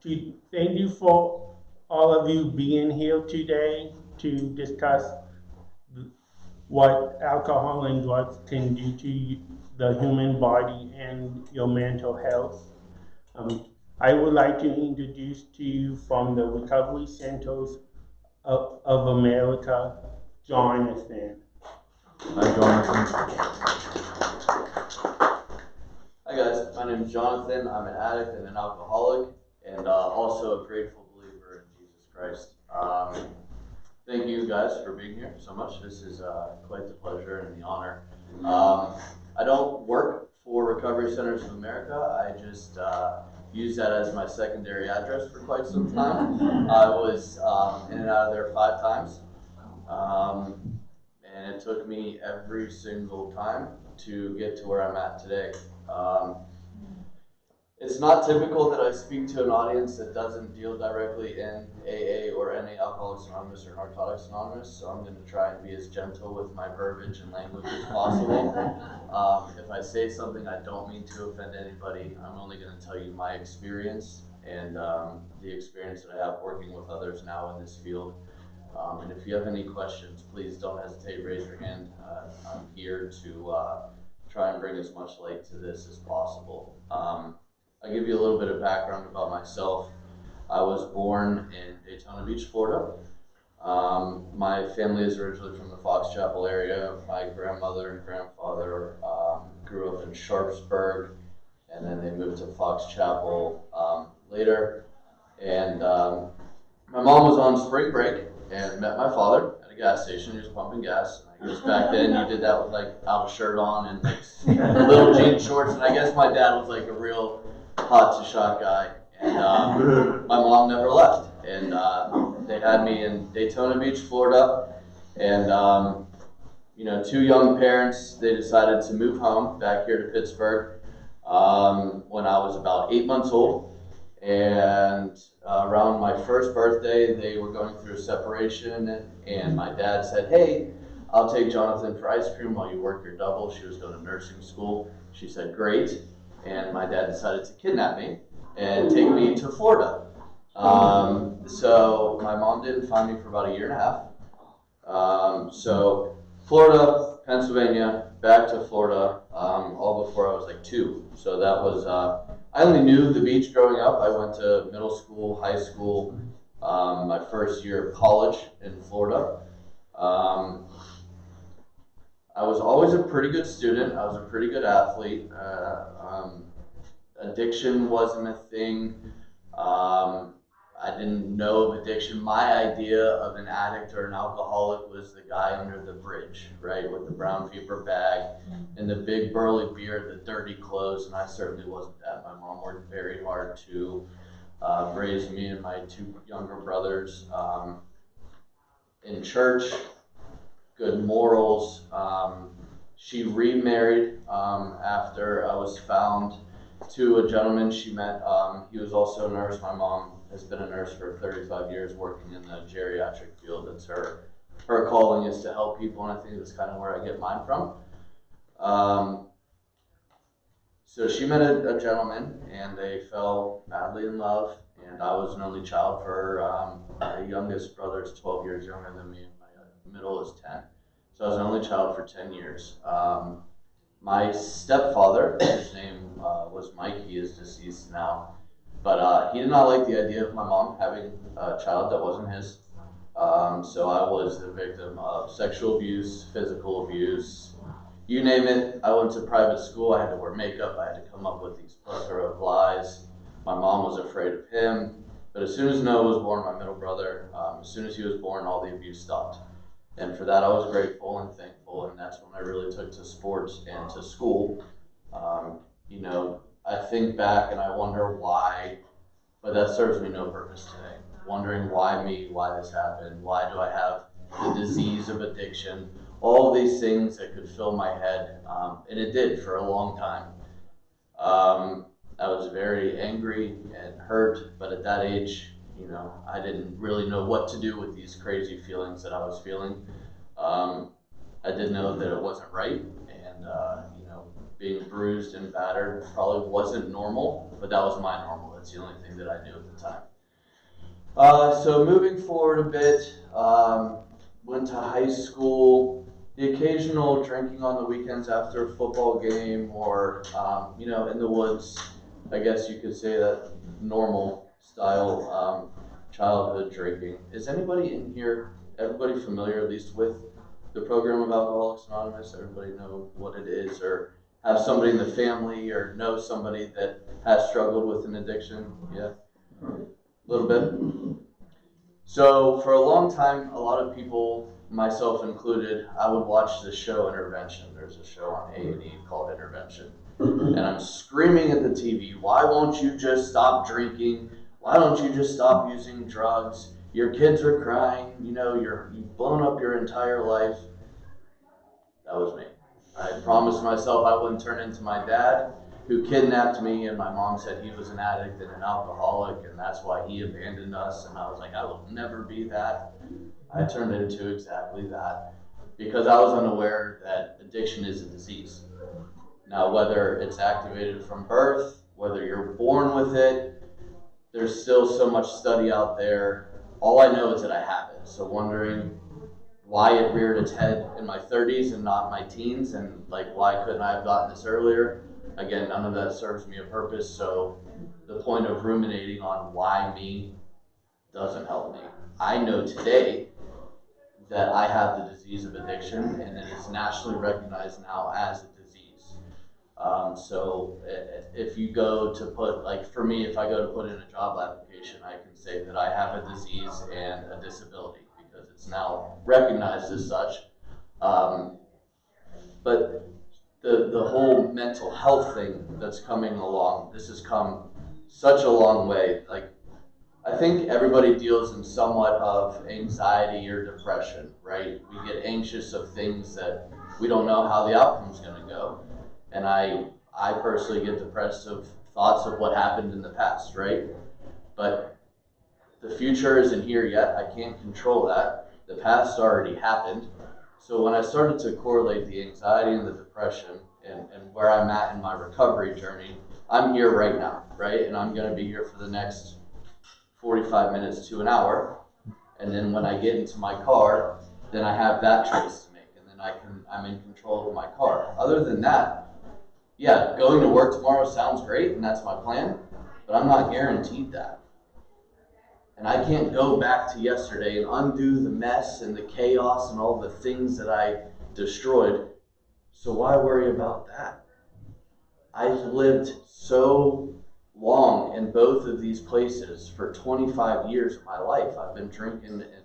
to thank you for all of you being here today to discuss what alcohol and drugs can do to the human body and your mental health. Um, I would like to introduce to you from the Recovery Centers of America, Jonathan. Hi, Jonathan. Hi, guys. My name is Jonathan. I'm an addict and an alcoholic, and also a grateful believer in Jesus Christ. Thank you guys for being here so much. This is quite the pleasure and the honor. I don't work for Recovery Centers of America. I just use that as my secondary address for quite some time. I was in and out of there 5 times. And it took me every single time to get to where I'm at today. Um, it's not typical that I speak to an audience that doesn't deal directly in AA or any Alcoholics Anonymous or Narcotics Anonymous, so I'm going to try and be as gentle with my verbiage and language as possible. If I say something I don't mean to offend anybody, I'm only going to tell you my experience and the experience that I have working with others now in this field. And if you have any questions, please don't hesitate, raise your hand. I'm here to try and bring as much light to this as possible. I'll give you a little bit of background about myself. I was born in Daytona Beach, Florida. My family is originally from the Fox Chapel area. My grandmother and grandfather grew up in Sharpsburg, and then they moved to Fox Chapel later. And my mom was on spring break and met my father at a gas station. He was pumping gas. And I guess back then you did that with out a shirt on and little jean shorts. And I guess my dad was a real hot to shot guy. And my mom never left. And they had me in Daytona Beach, Florida. And two young parents, they decided to move home back here to Pittsburgh when I was about 8 months old. And around my first birthday, they were going through a separation, and my dad said, "Hey, I'll take Jonathan for ice cream while you work your double." She was going to nursing school. She said, "Great." And my dad decided to kidnap me and take me to Florida. So my mom didn't find me for about a year and a half. So Florida, Pennsylvania, back to Florida, all before I was 2. So that was, I only knew the beach growing up. I went to middle school, high school, my first year of college in Florida. I was always a pretty good student. I was a pretty good athlete. Addiction wasn't a thing. I didn't know of addiction. My idea of an addict or an alcoholic was the guy under the bridge, right, with the brown paper bag and the big burly beard, the dirty clothes, and I certainly wasn't that. My mom worked very hard to raise me and my 2 younger brothers in church, good morals. She remarried after I was found to a gentleman she met. He was also a nurse. My mom has been a nurse for 35 years working in the geriatric field. That's her calling, is to help people, and I think that's kind of where I get mine from. So she met a gentleman, and they fell madly in love, and I was an only child for her. My youngest brother is 12 years younger than me, and my middle is 10. So I was an only child for 10 years. My stepfather, his name was Mike, he is deceased now, but he did not like the idea of my mom having a child that wasn't his. So I was the victim of sexual abuse, physical abuse, you name it. I went to private school. I had to wear makeup. I had to come up with these plethora of lies. My mom was afraid of him. But as soon as Noah was born, my middle brother, as soon as he was born, all the abuse stopped. And for that, I was grateful and thankful. And that's when I really took to sports and to school. I think back and I wonder why, but that serves me no purpose today. Wondering why me, why this happened, why do I have the disease of addiction, all these things that could fill my head, and it did for a long time. I was very angry and hurt, but at that age, I didn't really know what to do with these crazy feelings that I was feeling. I did know that it wasn't right, and being bruised and battered probably wasn't normal, but that was my normal. That's the only thing that I knew at the time. So moving forward a bit, went to high school, the occasional drinking on the weekends after a football game or, in the woods. I guess you could say that normal style childhood drinking. Is anybody in here, everybody familiar at least with the program of Alcoholics Anonymous? Everybody know what it is, or have somebody in the family, or know somebody that has struggled with an addiction? Yeah, a little bit. So for a long time, a lot of people, myself included, I would watch the show Intervention. There's a show on A&E called Intervention. And I'm screaming at the TV, why won't you just stop drinking? Why don't you just stop using drugs? Your kids are crying, you've blown up your entire life. That was me. I promised myself I wouldn't turn into my dad, who kidnapped me, and my mom said he was an addict and an alcoholic, and that's why he abandoned us. And I was like, I will never be that. I turned into exactly that because I was unaware that addiction is a disease. Now, whether it's activated from birth, whether you're born with it, there's still so much study out there. All I know is that I have it. So wondering why it reared its head in my 30s and not my teens, and why couldn't I have gotten this earlier? Again, none of that serves me a purpose, so the point of ruminating on why me doesn't help me. I know today that I have the disease of addiction, and it is nationally recognized now as a disease. So if you go to put, for me, if I go to put in a job application, I can say that I have a disease and a disability because it's now recognized as such. But the whole mental health thing that's coming along, this has come such a long way. I think everybody deals in somewhat of anxiety or depression, right? We get anxious of things that we don't know how the outcome's going to go. And I personally get depressed of thoughts of what happened in the past, right? But the future isn't here yet. I can't control that. The past already happened. So when I started to correlate the anxiety and the depression and where I'm at in my recovery journey, I'm here right now, right? And I'm going to be here for the next 45 minutes to an hour. And then when I get into my car, then I have that choice to make. And then I'm in control of my car. Other than that, yeah, going to work tomorrow sounds great, and that's my plan, but I'm not guaranteed that. And I can't go back to yesterday and undo the mess and the chaos and all the things that I destroyed. So why worry about that? I've lived so long in both of these places for 25 years of my life. I've been drinking and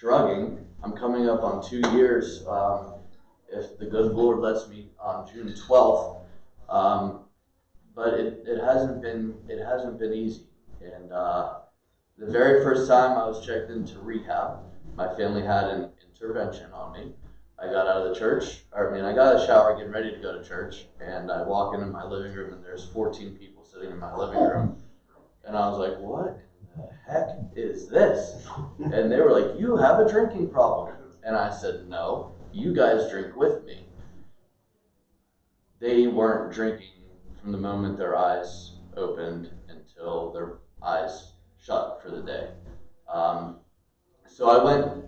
drugging. I'm coming up on 2 years, if the good Lord lets me, on June 12th. But it hasn't been easy. And the very first time I was checked into rehab, my family had an intervention on me. I got out of the church, I got out of the shower getting ready to go to church, and I walk into my living room and there's 14 people sitting in my living room. And I was like, what in the heck is this? And they were like, you have a drinking problem. And I said, no, you guys drink with me. They weren't drinking from the moment their eyes opened until their eyes shut for the day. So I went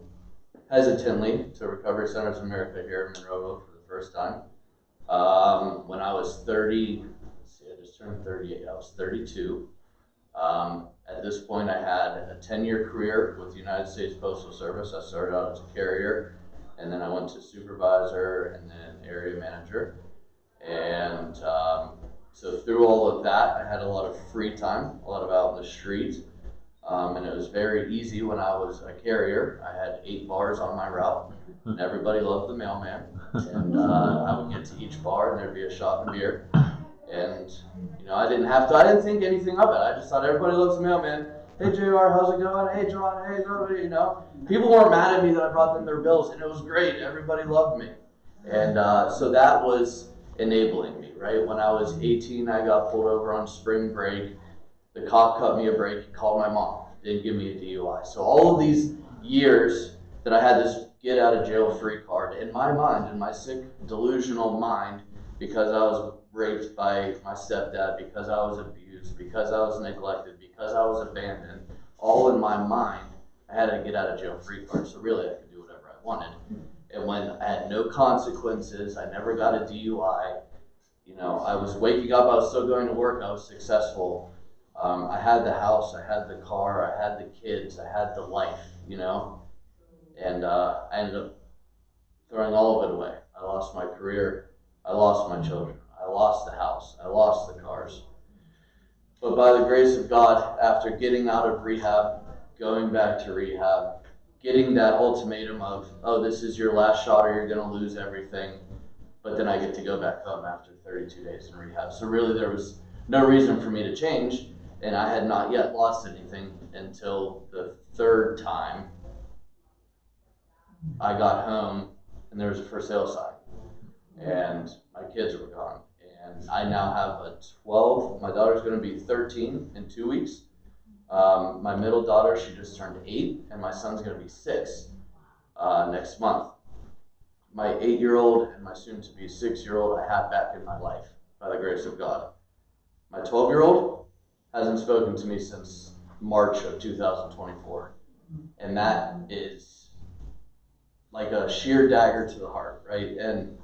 hesitantly to Recovery Centers of America here in Monroeville for the first time. When I was 30, I just turned 38, I was 32. At this point I had a 10-year career with the United States Postal Service. I started out as a carrier, and then I went to supervisor and then area manager. And so through all of that, I had a lot of free time, a lot of out in the street. And it was very easy when I was a carrier. I had 8 bars on my route, and everybody loved the mailman. And I would get to each bar, and there'd be a shot and beer. And I didn't think anything of it. I just thought everybody loves the mailman. Hey JR, how's it going? Hey John, hey nobody, People weren't mad at me that I brought them their bills, and it was great. Everybody loved me. And so that was enabling me, right? When I was 18, I got pulled over on spring break. The cop cut me a break. He called my mom. Didn't give me a DUI. So all of these years that I had this get out of jail free card, in my mind, in my sick, delusional mind, because I was raped by my stepdad, because I was abused, because I was neglected, because I was abandoned, all in my mind, I had a get out of jail free card. So really I could do whatever I wanted. And when I had no consequences, I never got a DUI, you know, I was waking up, I was still going to work, I was successful. I had the house, I had the car, I had the kids, I had the life, you know, and I ended up throwing all of it away. I lost my career, I lost my children, I lost the house, I lost the cars. But by the grace of God, after getting out of rehab, going back to rehab, getting that ultimatum of, oh, this is your last shot or you're going to lose everything, but then I get to go back home after 32 days in rehab. So really there was no reason for me to change, and I had not yet lost anything until the third time I got home and there was a for sale sign, and my kids were gone. And I now have a 12, my daughter's going to be 13 in 2 weeks. My middle daughter, she just turned 8, and my son's going to be 6 next month. My 8-year-old and my soon-to-be 6-year-old I have back in my life by the grace of God. My 12-year-old hasn't spoken to me since March of 2024, and that is like a sheer dagger to the heart, right? And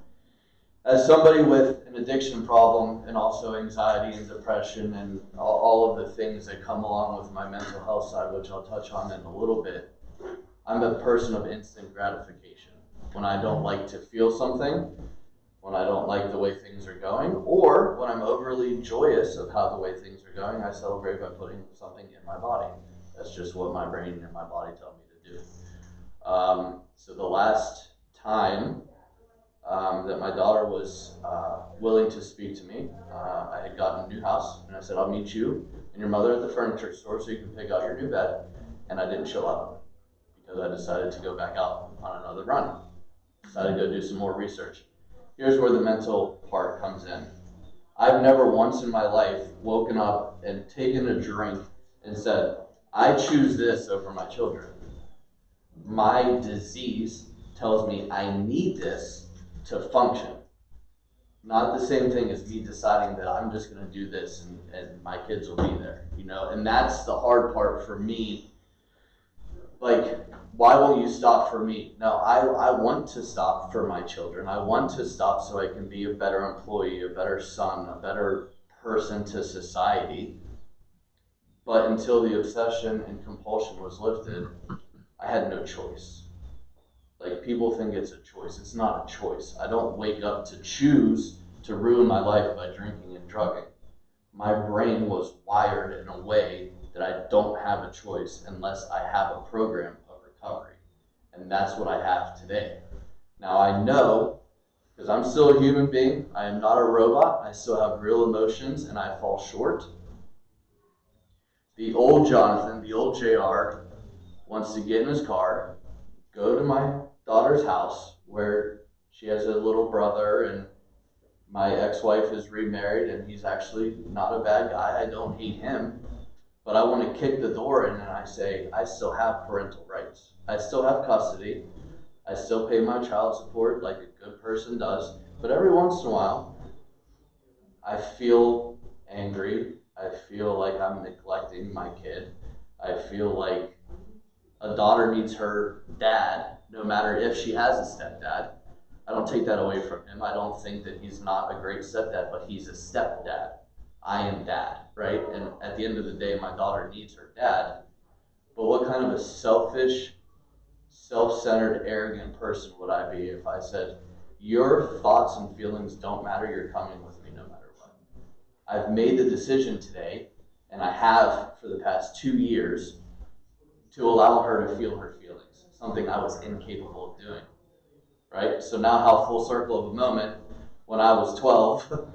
as somebody with an addiction problem and also anxiety and depression and all of the things that come along with my mental health side, which I'll touch on in a little bit, I'm a person of instant gratification. When I don't like to feel something, when I don't like the way things are going, or when I'm overly joyous of how the way things are going, I celebrate by putting something in my body. That's just what my brain and my body tell me to do. So the last time that my daughter was willing to speak to me, I had gotten a new house, and I said, I'll meet you and your mother at the furniture store so you can pick out your new bed, and I didn't show up because I decided to go back out on another run. Decided to go do some more research. Here's where the mental part comes in. I've never once in my life woken up and taken a drink and said, I choose this over my children. My disease tells me I need this to function. Not the same thing as me deciding that I'm just going to do this and my kids will be there, you know? And that's the hard part for me. Like, why won't you stop for me? No, I want to stop for my children. I want to stop so I can be a better employee, a better son, a better person to society. But until the obsession and compulsion was lifted, I had no choice. Like, people think it's a choice. It's not a choice. I don't wake up to choose to ruin my life by drinking and drugging. My brain was wired in a way that I don't have a choice unless I have a program of recovery. And that's what I have today. Now I know, because I'm still a human being, I am not a robot, I still have real emotions and I fall short. The old Jonathan, the old JR, wants to get in his car, go to my daughter's house where she has a little brother and my ex-wife is remarried and he's actually not a bad guy. I don't hate him, but I want to kick the door in and I say, I still have parental rights. I still have custody. I still pay my child support like a good person does. But every once in a while, I feel angry. I feel like I'm neglecting my kid. I feel like a daughter needs her dad, no matter if she has a stepdad. I don't take that away from him. I don't think that he's not a great stepdad, but he's a stepdad. I am dad, right? And at the end of the day, my daughter needs her dad. But what kind of a selfish, self-centered, arrogant person would I be if I said, your thoughts and feelings don't matter, you're coming with me no matter what? I've made the decision today, and I have for the past 2 years, to allow her to feel her feelings, something I was incapable of doing. Right? So now how full circle of a moment, when I was 12,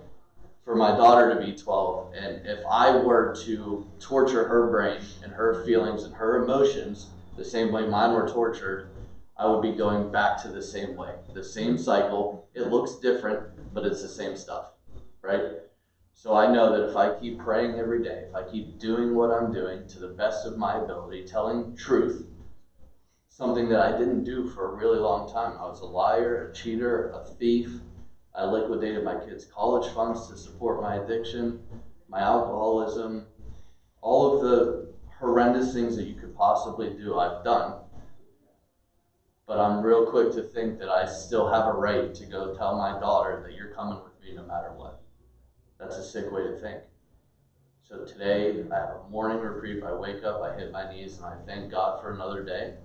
for my daughter to be 12, and if I were to torture her brain and her feelings and her emotions the same way mine were tortured, I would be going back to the same way, the same cycle. It looks different, but it's the same stuff, right? So I know that if I keep praying every day, if I keep doing what I'm doing to the best of my ability, telling truth, something that I didn't do for a really long time. I was a liar, a cheater, a thief, I liquidated my kids' college funds to support my addiction, my alcoholism, all of the horrendous things that you could possibly do, I've done. But I'm real quick to think that I still have a right to go tell my daughter that you're coming with me no matter what. That's a sick way to think. So today, I have a morning reprieve. I wake up, I hit my knees, and I thank God for another day.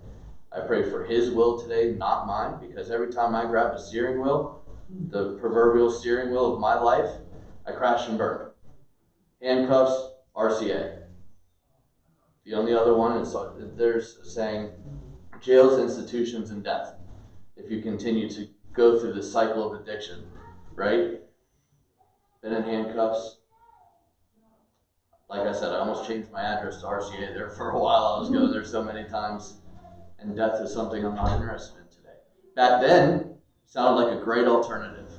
I pray for His will today, not mine, because every time I grab a steering wheel, the proverbial steering wheel of my life, I crash and burn. Handcuffs, RCA. The only other one is, there's a saying, jails, institutions, and death. If you continue to go through the cycle of addiction, right? Been in handcuffs. Like I said, I almost changed my address to RCA there for a while. I was going there so many times. And death is something I'm not interested in today. Back then, sounded like a great alternative.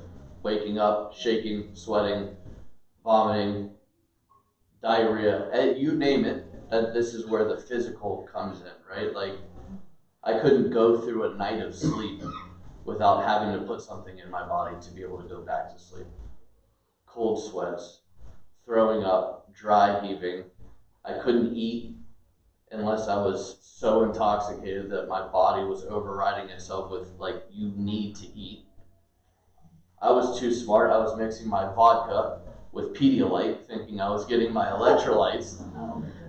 Waking up, shaking, sweating, vomiting, diarrhea, you name it. This is where the physical comes in, right? Like, I couldn't go through a night of sleep without having to put something in my body to be able to go back to sleep. Cold sweats, throwing up, dry heaving. I couldn't eat unless I was so intoxicated that my body was overriding itself with, like, you need to eat. I was too smart. I was mixing my vodka with Pedialyte, thinking I was getting my electrolytes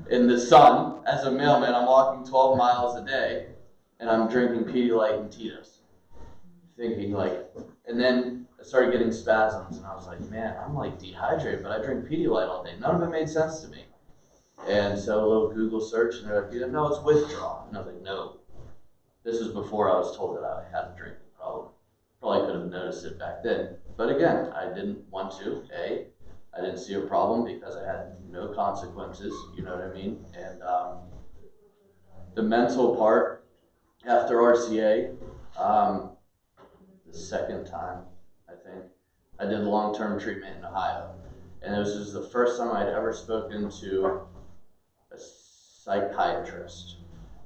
in the sun. As a mailman, I'm walking 12 miles a day, and I'm drinking Pedialyte and Tito's. Thinking, like, and then I started getting spasms, and I was like, man, I'm, like, dehydrated, but I drink Pedialyte all day. None of it made sense to me. And so a little Google search, and they're like, no, it's withdrawal. And I was like, no. This was before I was told that I had a drinking problem. Probably could have noticed it back then. But again, I didn't want to. I didn't see a problem because I had no consequences, you know what I mean? And the mental part, after RCA, the second time, I think, I did long-term treatment in Ohio. And this was the first time I'd ever spoken to a psychiatrist,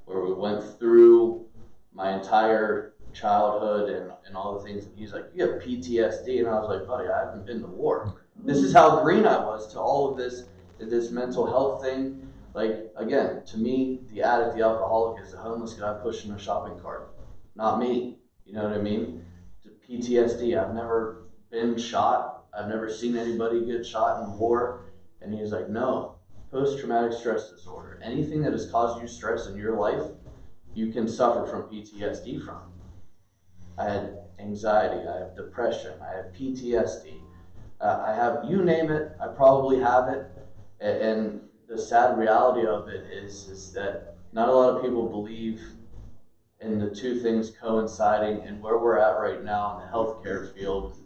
where we went through my entire childhood and all the things. And he's like, you have PTSD. And I was like, buddy, I haven't been to war. This is how green I was to all of this mental health thing. Like, again, to me, the addict, the alcoholic is the homeless guy pushing a shopping cart, not me. You know what I mean? PTSD, I've never been shot. I've never seen anybody get shot in war. And he's like, no, post-traumatic stress disorder. Anything that has caused you stress in your life, you can suffer from PTSD from. I had anxiety, I have depression, I have PTSD. I have, you name it, I probably have it. And the sad reality of it is that not a lot of people believe in the two things coinciding, and where we're at right now in the healthcare field.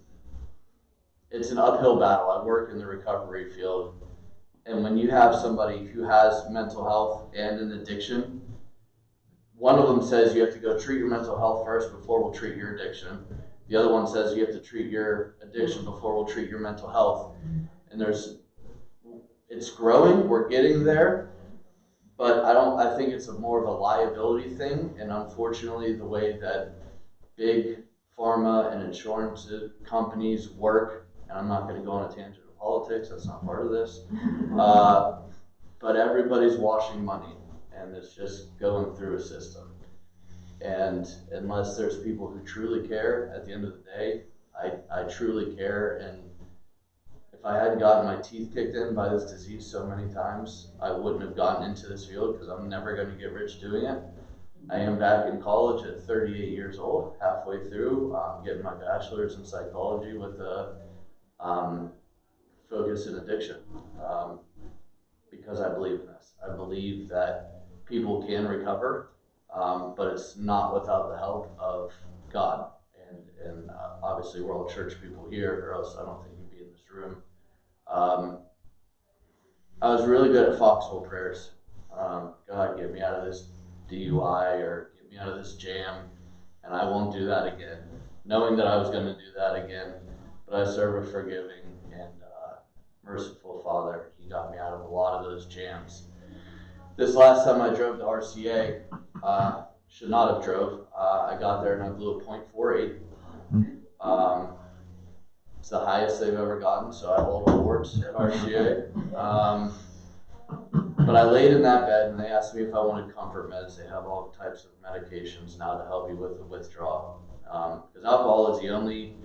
It's an uphill battle. I work in the recovery field, and when you have somebody who has mental health and an addiction, one of them says you have to go treat your mental health first before we'll treat your addiction. The other one says you have to treat your addiction before we'll treat your mental health. And it's growing, we're getting there, but I think it's more of a liability thing. And unfortunately, the way that big pharma and insurance companies work, and I'm not going to go on a tangent of politics, that's not part of this, but everybody's washing money, and it's just going through a system. And unless there's people who truly care, at the end of the day, I truly care. And if I hadn't gotten my teeth kicked in by this disease so many times, I wouldn't have gotten into this field, because I'm never going to get rich doing it. I am back in college at 38 years old, halfway through, getting my bachelor's in psychology with a focus in addiction, because I believe in this. I believe that people can recover, but it's not without the help of God. And obviously we're all church people here, or else I don't think you'd be in this room. I was really good at foxhole prayers. God, get me out of this DUI, or get me out of this jam, and I won't do that again. Knowing that I was going to do that again, but I serve a forgiving and merciful Father. He got me out of a lot of those jams. This last time I drove to RCA, should not have drove. I got there and I blew a .48. It's the highest they've ever gotten, so I hold awards at RCA. But I laid in that bed and they asked me if I wanted comfort meds. They have all types of medications now to help you with the withdrawal. Because alcohol is the only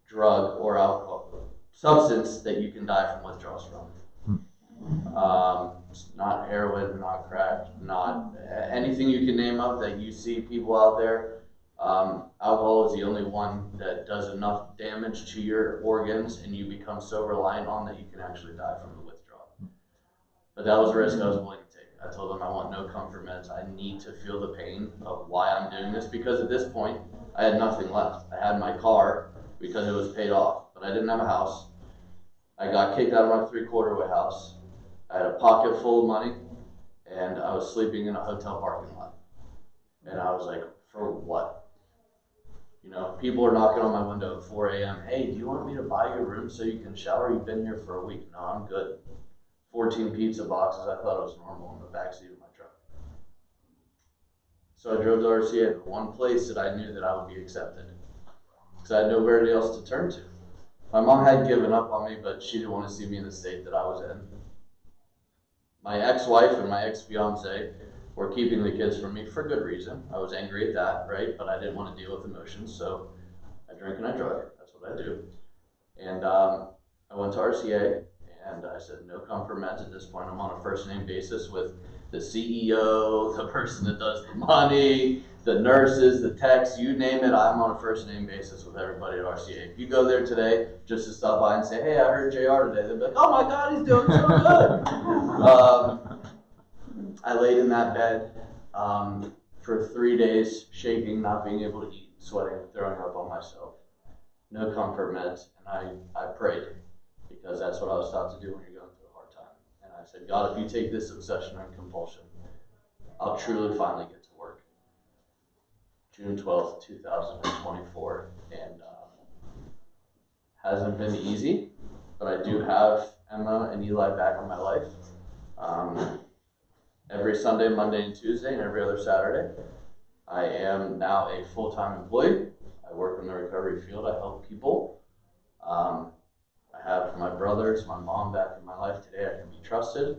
drug or alcohol substance that you can die from withdrawals from. Not heroin, not crack, not anything you can name up that you see people out there. Alcohol is the only one that does enough damage to your organs and you become so reliant on that you can actually die from the withdrawal. But that was a risk I was willing to take. I told them I want no comfort meds. I need to feel the pain of why I'm doing this, because at this point I had nothing left. I had my car because it was paid off, but I didn't have a house. I got kicked out of my 3-quarter-way house. I had a pocket full of money, and I was sleeping in a hotel parking lot. And I was like, for what? You know, people are knocking on my window at 4 a.m. Hey, do you want me to buy your room so you can shower? You've been here for a week. No, I'm good. 14 pizza boxes. I thought it was normal in the backseat of my truck. So I drove to RCA, the one place that I knew that I would be accepted, because I had nobody else to turn to. My mom had given up on me, but she didn't want to see me in the state that I was in. My ex-wife and my ex-fiance were keeping the kids from me for good reason. I was angry at that, right? But I didn't want to deal with emotions, so I drink and I drug. That's what I do. And I went to RCA, and I said, no comfort meds at this point. I'm on a first-name basis with the CEO, the person that does the money, the nurses, the techs, you name it. I'm on a first-name basis with everybody at RCA. If you go there today just to stop by and say, hey, I heard JR today, they'll be like, oh my God, he's doing so good. I laid in that bed for 3 days, shaking, not being able to eat, sweating, throwing up on myself. No comfort meds, and I prayed, because that's what I was taught to do when you're going through a hard time. And I said, God, if you take this obsession and compulsion, I'll truly finally get to work. June 12th, 2024, and hasn't been easy, but I do have Emma and Eli back in my life. Every Sunday, Monday, and Tuesday, and every other Saturday. I am now a full-time employee. I work in the recovery field. I help people. I have my brothers, my mom back in my life today. I can be trusted.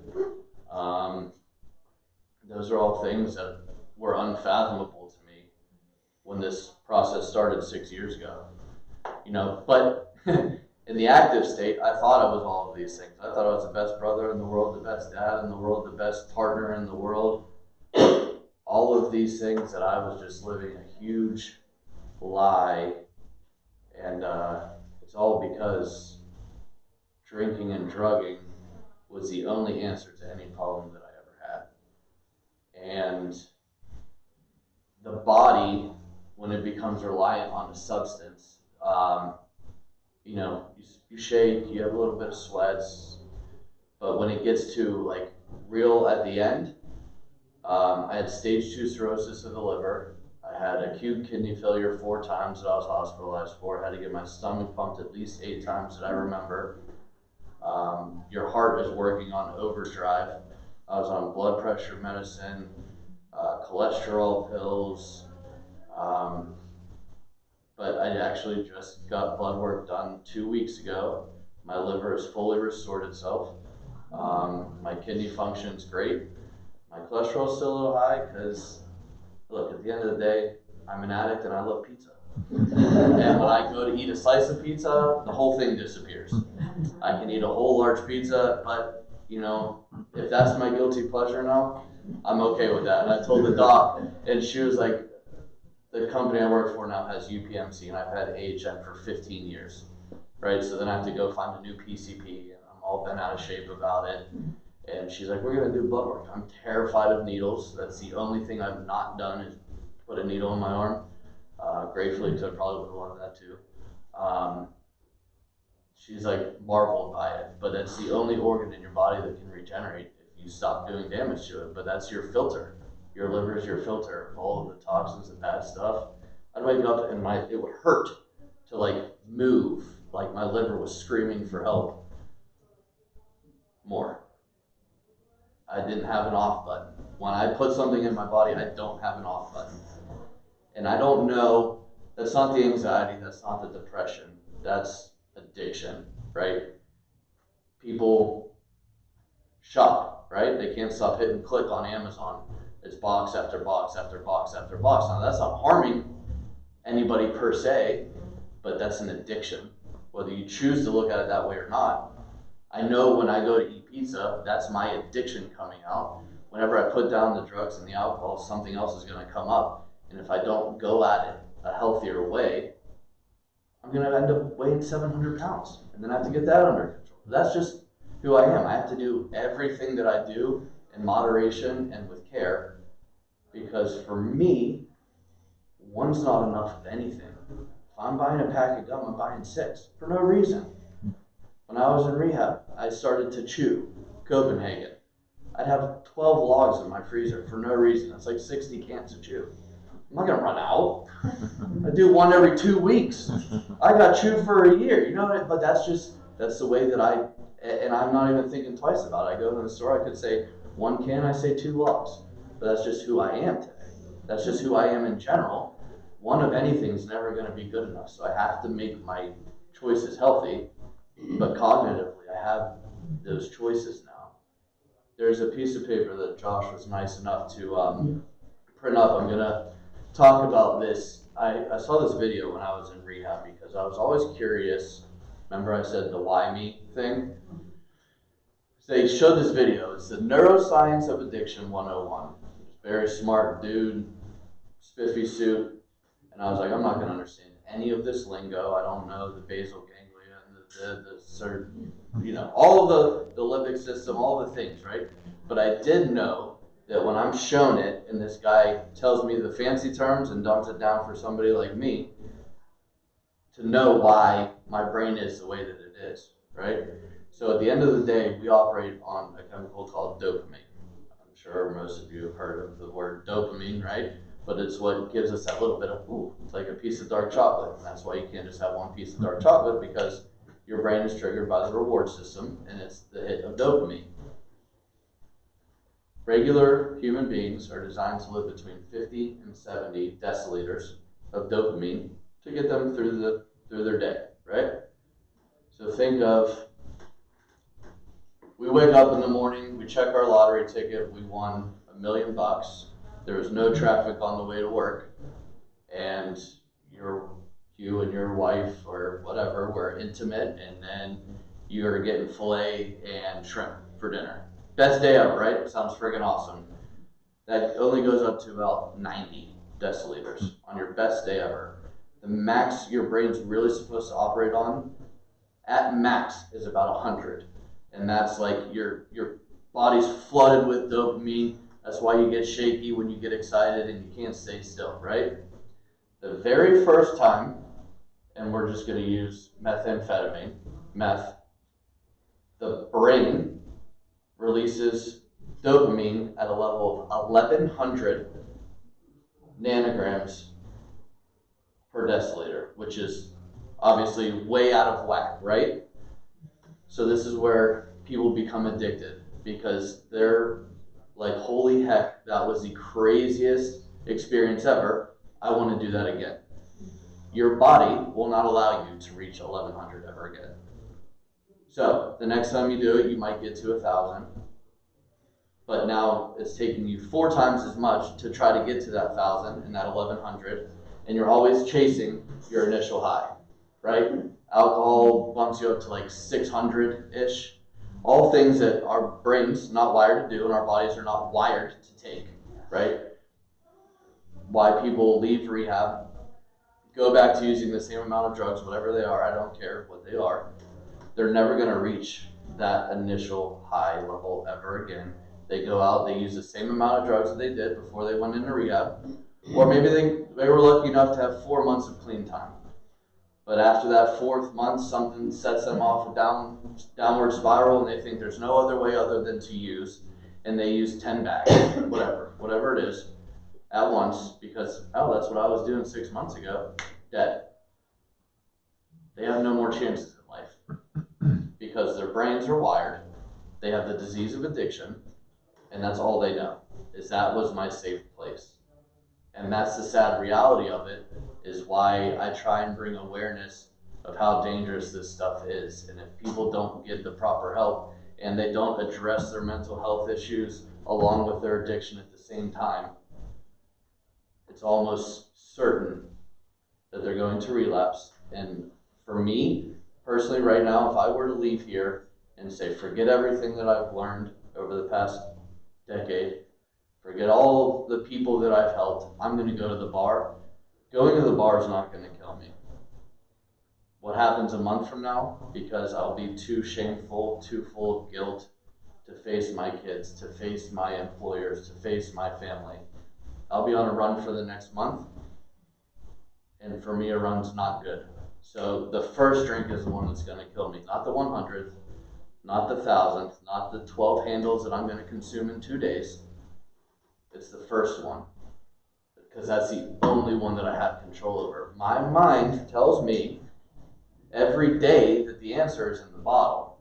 Those are all things that were unfathomable to me when this process started 6 years ago. You know, but in the active state, I thought I was all of these things. I thought I was the best brother in the world, the best dad in the world, the best partner in the world. All of these things that I was just living a huge lie. And it's all because drinking and drugging was the only answer to any problem that I ever had. And the body, when it becomes reliant on a substance, you know, you shake, you have a little bit of sweats, but when it gets to like real at the end, I had stage 2 cirrhosis of the liver. I had acute kidney failure 4 times that I was hospitalized for. I had to get my stomach pumped at least 8 times that I remember. Your heart is working on overdrive. I was on blood pressure medicine, cholesterol pills, but I actually just got blood work done 2 weeks ago. My liver has fully restored itself. My kidney function's great. My cholesterol's still a little high because, look, at the end of the day, I'm an addict and I love pizza. And when I go to eat a slice of pizza, the whole thing disappears. I can eat a whole large pizza, but, you know, if that's my guilty pleasure now, I'm okay with that. And I told the doc, and she was like, the company I work for now has UPMC, and I've had AHM for 15 years, right? So then I have to go find a new PCP, and I'm all bent out of shape about it. And she's like, we're going to do blood work. I'm terrified of needles. That's the only thing I've not done is put a needle in my arm. Gratefully, because I probably would have loved that too. She's like marveled by it, but that's the only organ in your body that can regenerate if you stop doing damage to it. But that's your filter. Your liver is your filter of all of the toxins and bad stuff. I'd wake up and it would hurt to like move, like my liver was screaming for help. More. I didn't have an off button. When I put something in my body, I don't have an off button. And I don't know, that's not the anxiety, that's not the depression. That's addiction, right? People shop, right? They can't stop hitting click on Amazon. It's box after box after box after box. Now that's not harming anybody per se, but that's an addiction. Whether you choose to look at it that way or not. I know when I go to eat pizza, that's my addiction coming out. Whenever I put down the drugs and the alcohol, something else is going to come up. And if I don't go at it a healthier way, I'm going to end up weighing 700 pounds. And then I have to get that under control. That's just who I am. I have to do everything that I do in moderation and with care. Because for me, one's not enough of anything. If I'm buying a pack of gum, I'm buying 6 for no reason. When I was in rehab, I started to chew Copenhagen. I'd have 12 logs in my freezer for no reason. That's like 60 cans of chew. I'm not gonna run out. I do one every 2 weeks. I got chew for a year, you know what I mean? But that's the way that and I'm not even thinking twice about it. I go to the store, I could say 1 can, I say 2 logs. But that's just who I am today. That's just who I am in general. One of anything is never gonna be good enough. So I have to make my choices healthy, but cognitively, I have those choices now. There's a piece of paper that Josh was nice enough to print up. I'm gonna talk about this. I saw this video when I was in rehab because I was always curious. Remember I said the why me thing? So they showed this video. It's the Neuroscience of Addiction 101. Very smart dude, spiffy suit. And I was like, I'm not gonna understand any of this lingo. I don't know the basal ganglia and the certain, all of the limbic system, all the things, right? But I did know that when I'm shown it and this guy tells me the fancy terms and dumps it down for somebody like me to know why my brain is the way that it is, right? So at the end of the day, we operate on a chemical called dopamine. I'm sure most of you have heard of the word dopamine, right? But it's what gives us that little bit of, it's like a piece of dark chocolate. And that's why you can't just have one piece of dark chocolate, because your brain is triggered by the reward system, and it's the hit of dopamine. Regular human beings are designed to live between 50 and 70 deciliters of dopamine to get them through their day, right? So think of, we wake up in the morning, we check our lottery ticket, we won $1 million. There was no traffic on the way to work, and you and your wife or whatever were intimate, and then you're getting filet and shrimp for dinner. Best day ever, right? Sounds friggin' awesome. That only goes up to about 90 deciliters on your best day ever. The max your brain's really supposed to operate on, at max, is about 100. And that's like your body's flooded with dopamine. That's why you get shaky when you get excited and you can't stay still, right? The very first time, and we're just going to use methamphetamine, meth, the brain releases dopamine at a level of 1100 nanograms per deciliter, which is obviously way out of whack, right? So this is where people become addicted, because they're like, holy heck, that was the craziest experience ever. I want to do that again. Your body will not allow you to reach 1100 ever again. So the next time you do it, you might get to 1000. But now it's taking you 4 times as much to try to get to that 1000 and that 1100. And you're always chasing your initial high, right? Alcohol bumps you up to like 600-ish. All things that our brains not wired to do and our bodies are not wired to take, right? Why people leave rehab, go back to using the same amount of drugs, whatever they are, I don't care what they are. They're never going to reach that initial high level ever again. They go out, they use the same amount of drugs that they did before they went into rehab. Or maybe they were lucky enough to have 4 months of clean time. But after that 4th month, something sets them off a downward spiral, and they think there's no other way other than to use, and they use 10 bags, whatever it is, at once, because, that's what I was doing 6 months ago, dead. They have no more chances in life, because their brains are wired, they have the disease of addiction, and that's all they know, is that was my safe place. And that's the sad reality of it, is why I try and bring awareness of how dangerous this stuff is. And if people don't get the proper help and they don't address their mental health issues along with their addiction at the same time, it's almost certain that they're going to relapse. And for me, personally, right now, if I were to leave here and say, forget everything that I've learned over the past decade, forget all the people that I've helped, I'm going to go to the bar. Going to the bar is not going to kill me. What happens a month from now, because I'll be too shameful, too full of guilt to face my kids, to face my employers, to face my family. I'll be on a run for the next month, and for me, a run's not good. So the first drink is the one that's going to kill me, not the 100th, not the 1000th, not the 12 handles that I'm going to consume in 2 days. It's the first one, because that's the only one that I have control over. My mind tells me every day that the answer is in the bottle.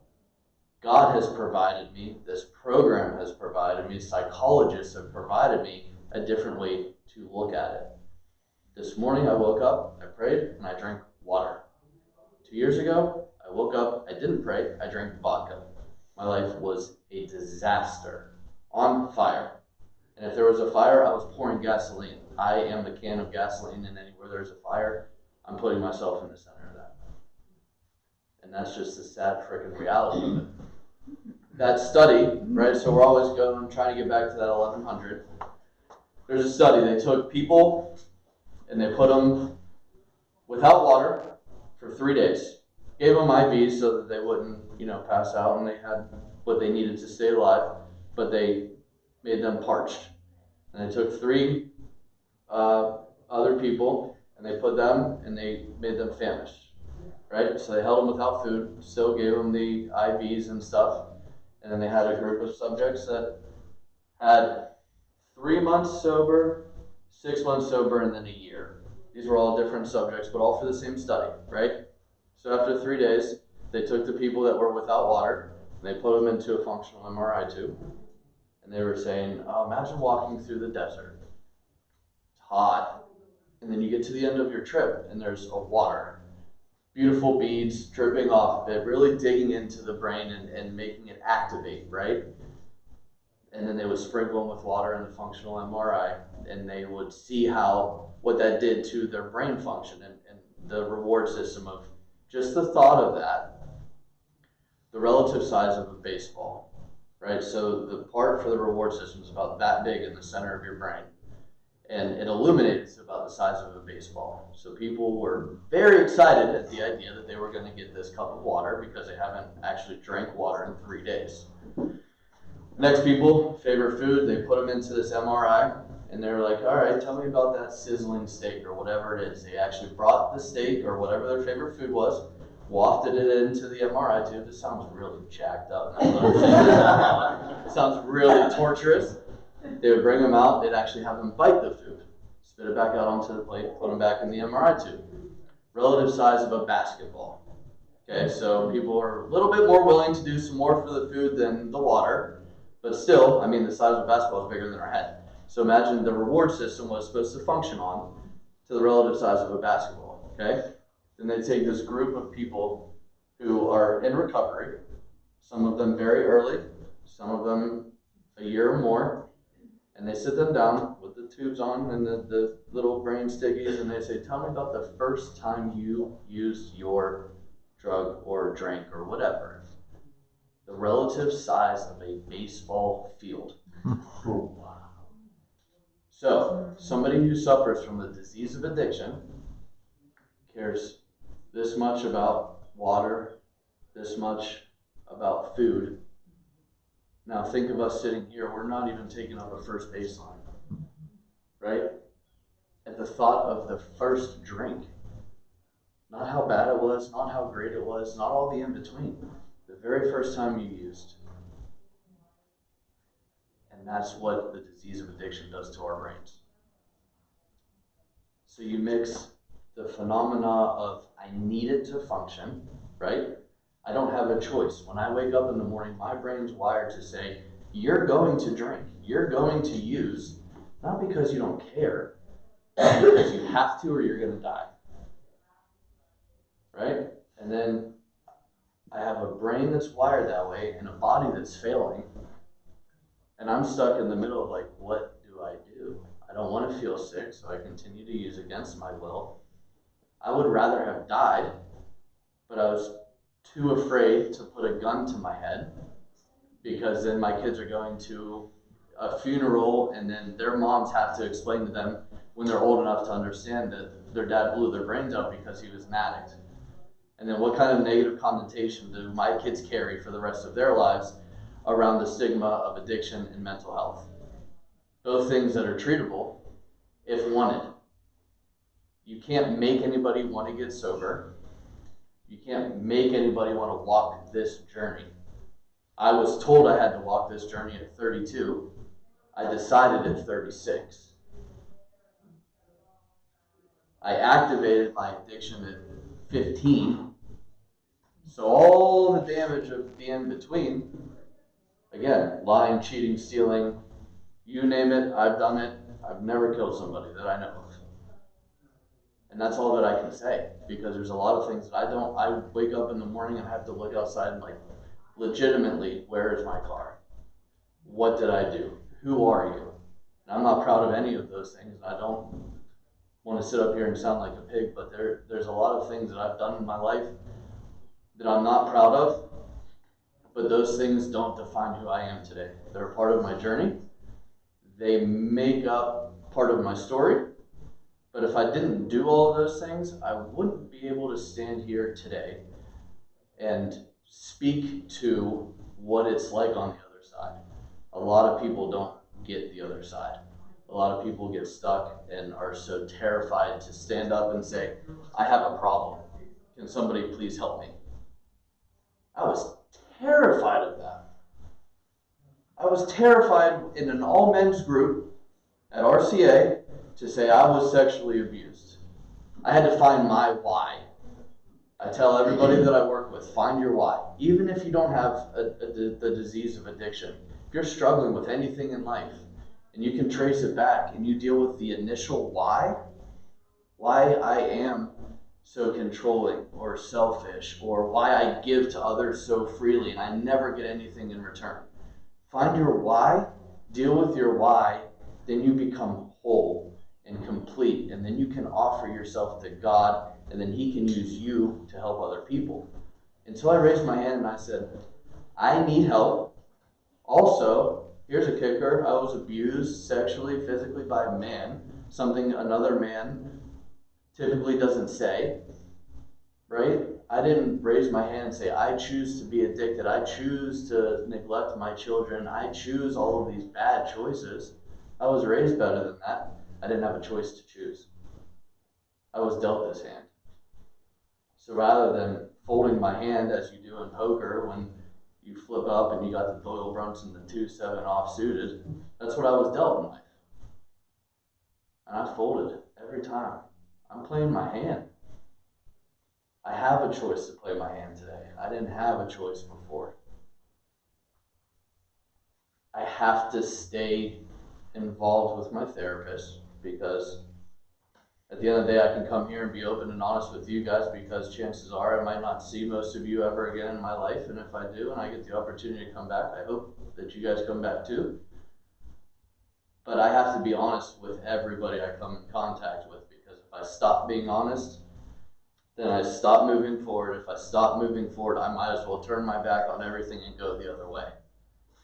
God has provided me, this program has provided me, psychologists have provided me a different way to look at it. This morning I woke up, I prayed, and I drank water. 2 years ago, I woke up, I didn't pray, I drank vodka. My life was a disaster, on fire. And if there was a fire, I was pouring gasoline. I am the can of gasoline, and anywhere there's a fire, I'm putting myself in the center of that. And that's just the sad freaking reality of it. That study, right, so we're always going, trying to get back to that 1100. There's a study, they took people and they put them without water for 3 days. Gave them IVs so that they wouldn't, pass out, and they had what they needed to stay alive, but they made them parched. And they took 3 other people and they put them and they made them famished, right? So they held them without food, still gave them the IVs and stuff, and then they had a group of subjects that had 3 months sober, 6 months sober, and then a year. These were all different subjects, but all for the same study, right? So after 3 days, they took the people that were without water, and they put them into a functional MRI tube, and they were saying, oh, imagine walking through the desert. It's hot. And then you get to the end of your trip, and there's a water. Beautiful beads dripping off of it, really digging into the brain and making it activate, right? And then they would sprinkle them with water in the functional MRI, and they would see what that did to their brain function and the reward system of just the thought of that. The relative size of a baseball, right? So the part for the reward system is about that big in the center of your brain, and it illuminates about the size of a baseball. So people were very excited at the idea that they were going to get this cup of water because they haven't actually drank water in 3 days. Next people, favorite food, they put them into this MRI, and they're like, all right, tell me about that sizzling steak or whatever it is. They actually brought the steak or whatever their favorite food was, wafted it into the MRI tube. This sounds really jacked up. It sounds really torturous. They would bring them out. They'd actually have them bite the food, spit it back out onto the plate, put them back in the MRI tube. Relative size of a basketball. Okay, so people are a little bit more willing to do some more for the food than the water, but still, the size of a basketball is bigger than our head. So imagine the reward system was supposed to function on to the relative size of a basketball. Okay, then they take this group of people who are in recovery, some of them very early, some of them a year or more, and they sit them down with the tubes on and the little brain stickies, and they say, tell me about the first time you used your drug or drink or whatever. The relative size of a baseball field. So, somebody who suffers from the disease of addiction cares this much about water, this much about food. Now think of us sitting here, we're not even taking up a first baseline, right? At the thought of the first drink, not how bad it was, not how great it was, not all the in-between. The very first time you used. And that's what the disease of addiction does to our brains. So you mix the phenomena of I need it to function, right? I don't have a choice. When I wake up in the morning, my brain's wired to say, you're going to drink, you're going to use, not because you don't care, because you have to or you're going to die. Right? And then I have a brain that's wired that way and a body that's failing. And I'm stuck in the middle of like, what do I do? I don't want to feel sick, so I continue to use against my will. I would rather have died, but I was too afraid to put a gun to my head, because then my kids are going to a funeral and then their moms have to explain to them when they're old enough to understand that their dad blew their brains out because he was an addict. And then what kind of negative connotation do my kids carry for the rest of their lives around the stigma of addiction and mental health? Both things that are treatable if wanted. You can't make anybody want to get sober. You can't make anybody want to walk this journey. I was told I had to walk this journey at 32. I decided at 36. I activated my addiction at 15. So all the damage of the in between, again, lying, cheating, stealing, you name it, I've done it. I've never killed somebody that I know of. And that's all that I can say, because there's a lot of things that I wake up in the morning and have to look outside and like, legitimately, where is my car? What did I do? Who are you? And I'm not proud of any of those things. I don't want to sit up here and sound like a pig, but there's a lot of things that I've done in my life that I'm not proud of, but those things don't define who I am today. They're a part of my journey. They make up part of my story. But if I didn't do all of those things, I wouldn't be able to stand here today and speak to what it's like on the other side. A lot of people don't get the other side. A lot of people get stuck and are so terrified to stand up and say, I have a problem. Can somebody please help me? I was terrified of that. I was terrified in an all men's group at RCA to say I was sexually abused. I had to find my why. I tell everybody that I work with, find your why. Even if you don't have the disease of addiction, if you're struggling with anything in life and you can trace it back and you deal with the initial why I am so controlling or selfish, or why I give to others so freely and I never get anything in return. Find your why, deal with your why, then you become whole and complete, and then you can offer yourself to God, and then He can use you to help other people. And so I raised my hand and I said, I need help. Also, here's a kicker, I was abused sexually, physically by a man, something another man typically doesn't say, right? I didn't raise my hand and say, I choose to be addicted, I choose to neglect my children, I choose all of these bad choices. I was raised better than that. I didn't have a choice to choose. I was dealt this hand. So rather than folding my hand as you do in poker when you flip up and you got the Doyle Brunson, the 2-7 off suited, that's what I was dealt in life. And I folded every time. I'm playing my hand. I have a choice to play my hand today. I didn't have a choice before. I have to stay involved with my therapist, because at the end of the day I can come here and be open and honest with you guys, because chances are I might not see most of you ever again in my life, and if I do and I get the opportunity to come back, I hope that you guys come back too. But I have to be honest with everybody I come in contact with, because if I stop being honest, then I stop moving forward. If I stop moving forward, I might as well turn my back on everything and go the other way.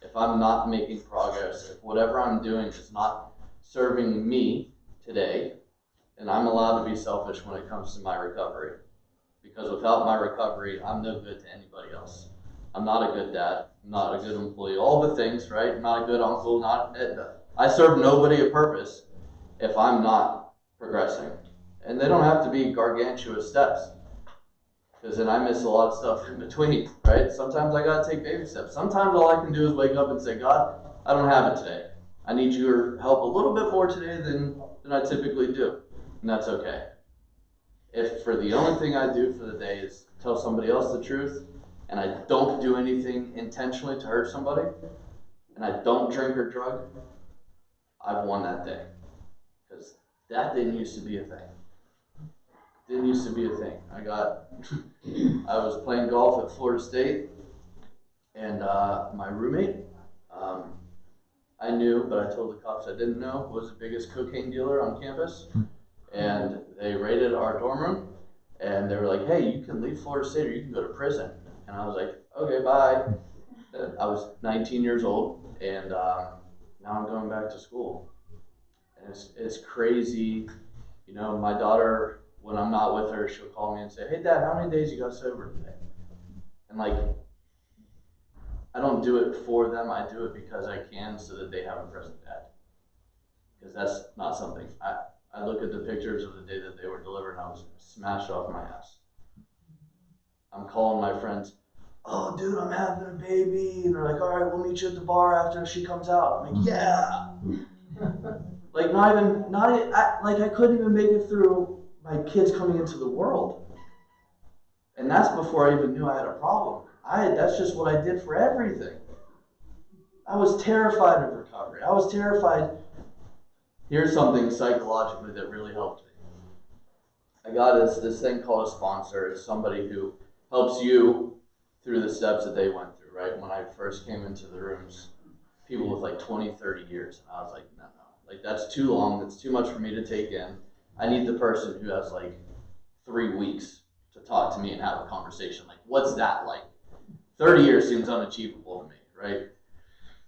If I'm not making progress, if whatever I'm doing is not serving me today, then I'm allowed to be selfish when it comes to my recovery. Because without my recovery, I'm no good to anybody else. I'm not a good dad. I'm not a good employee. All the things, right? I'm not a good uncle. I serve nobody a purpose if I'm not progressing. And they don't have to be gargantuous steps, because then I miss a lot of stuff in between, right? Sometimes I gotta take baby steps. Sometimes all I can do is wake up and say, God, I don't have it today. I need your help a little bit more today than I typically do. And that's okay. If for the only thing I do for the day is tell somebody else the truth, and I don't do anything intentionally to hurt somebody, and I don't drink or drug, I've won that day. Because that didn't used to be a thing. Didn't used to be a thing. I was playing golf at Florida State, and my roommate, I knew, but I told the cops I didn't know, was the biggest cocaine dealer on campus. And they raided our dorm room, and they were like, hey, you can leave Florida State or you can go to prison. And I was like, okay, bye. I was 19 years old, and now I'm going back to school. And it's crazy. You know, my daughter, when I'm not with her, she'll call me and say, hey, Dad, how many days you got sober today? And like, I don't do it for them. I do it because I can so that they have a present dad. Because that's not something. I look at the pictures of the day that they were delivered and I was smashed off my ass. I'm calling my friends, oh, dude, I'm having a baby. And they're like, all right, we'll meet you at the bar after she comes out. I'm like, yeah. Like, I couldn't even make it through my kids coming into the world. And that's before I even knew I had a problem. That's just what I did for everything. I was terrified of recovery. I was terrified. Here's something psychologically that really helped me. I got this thing called a sponsor. It's somebody who helps you through the steps that they went through, right? When I first came into the rooms, people with like 20, 30 years. And I was like, no. Like, that's too long. That's too much for me to take in. I need the person who has like 3 weeks to talk to me and have a conversation. Like, what's that like? 30 years seems unachievable to me, right?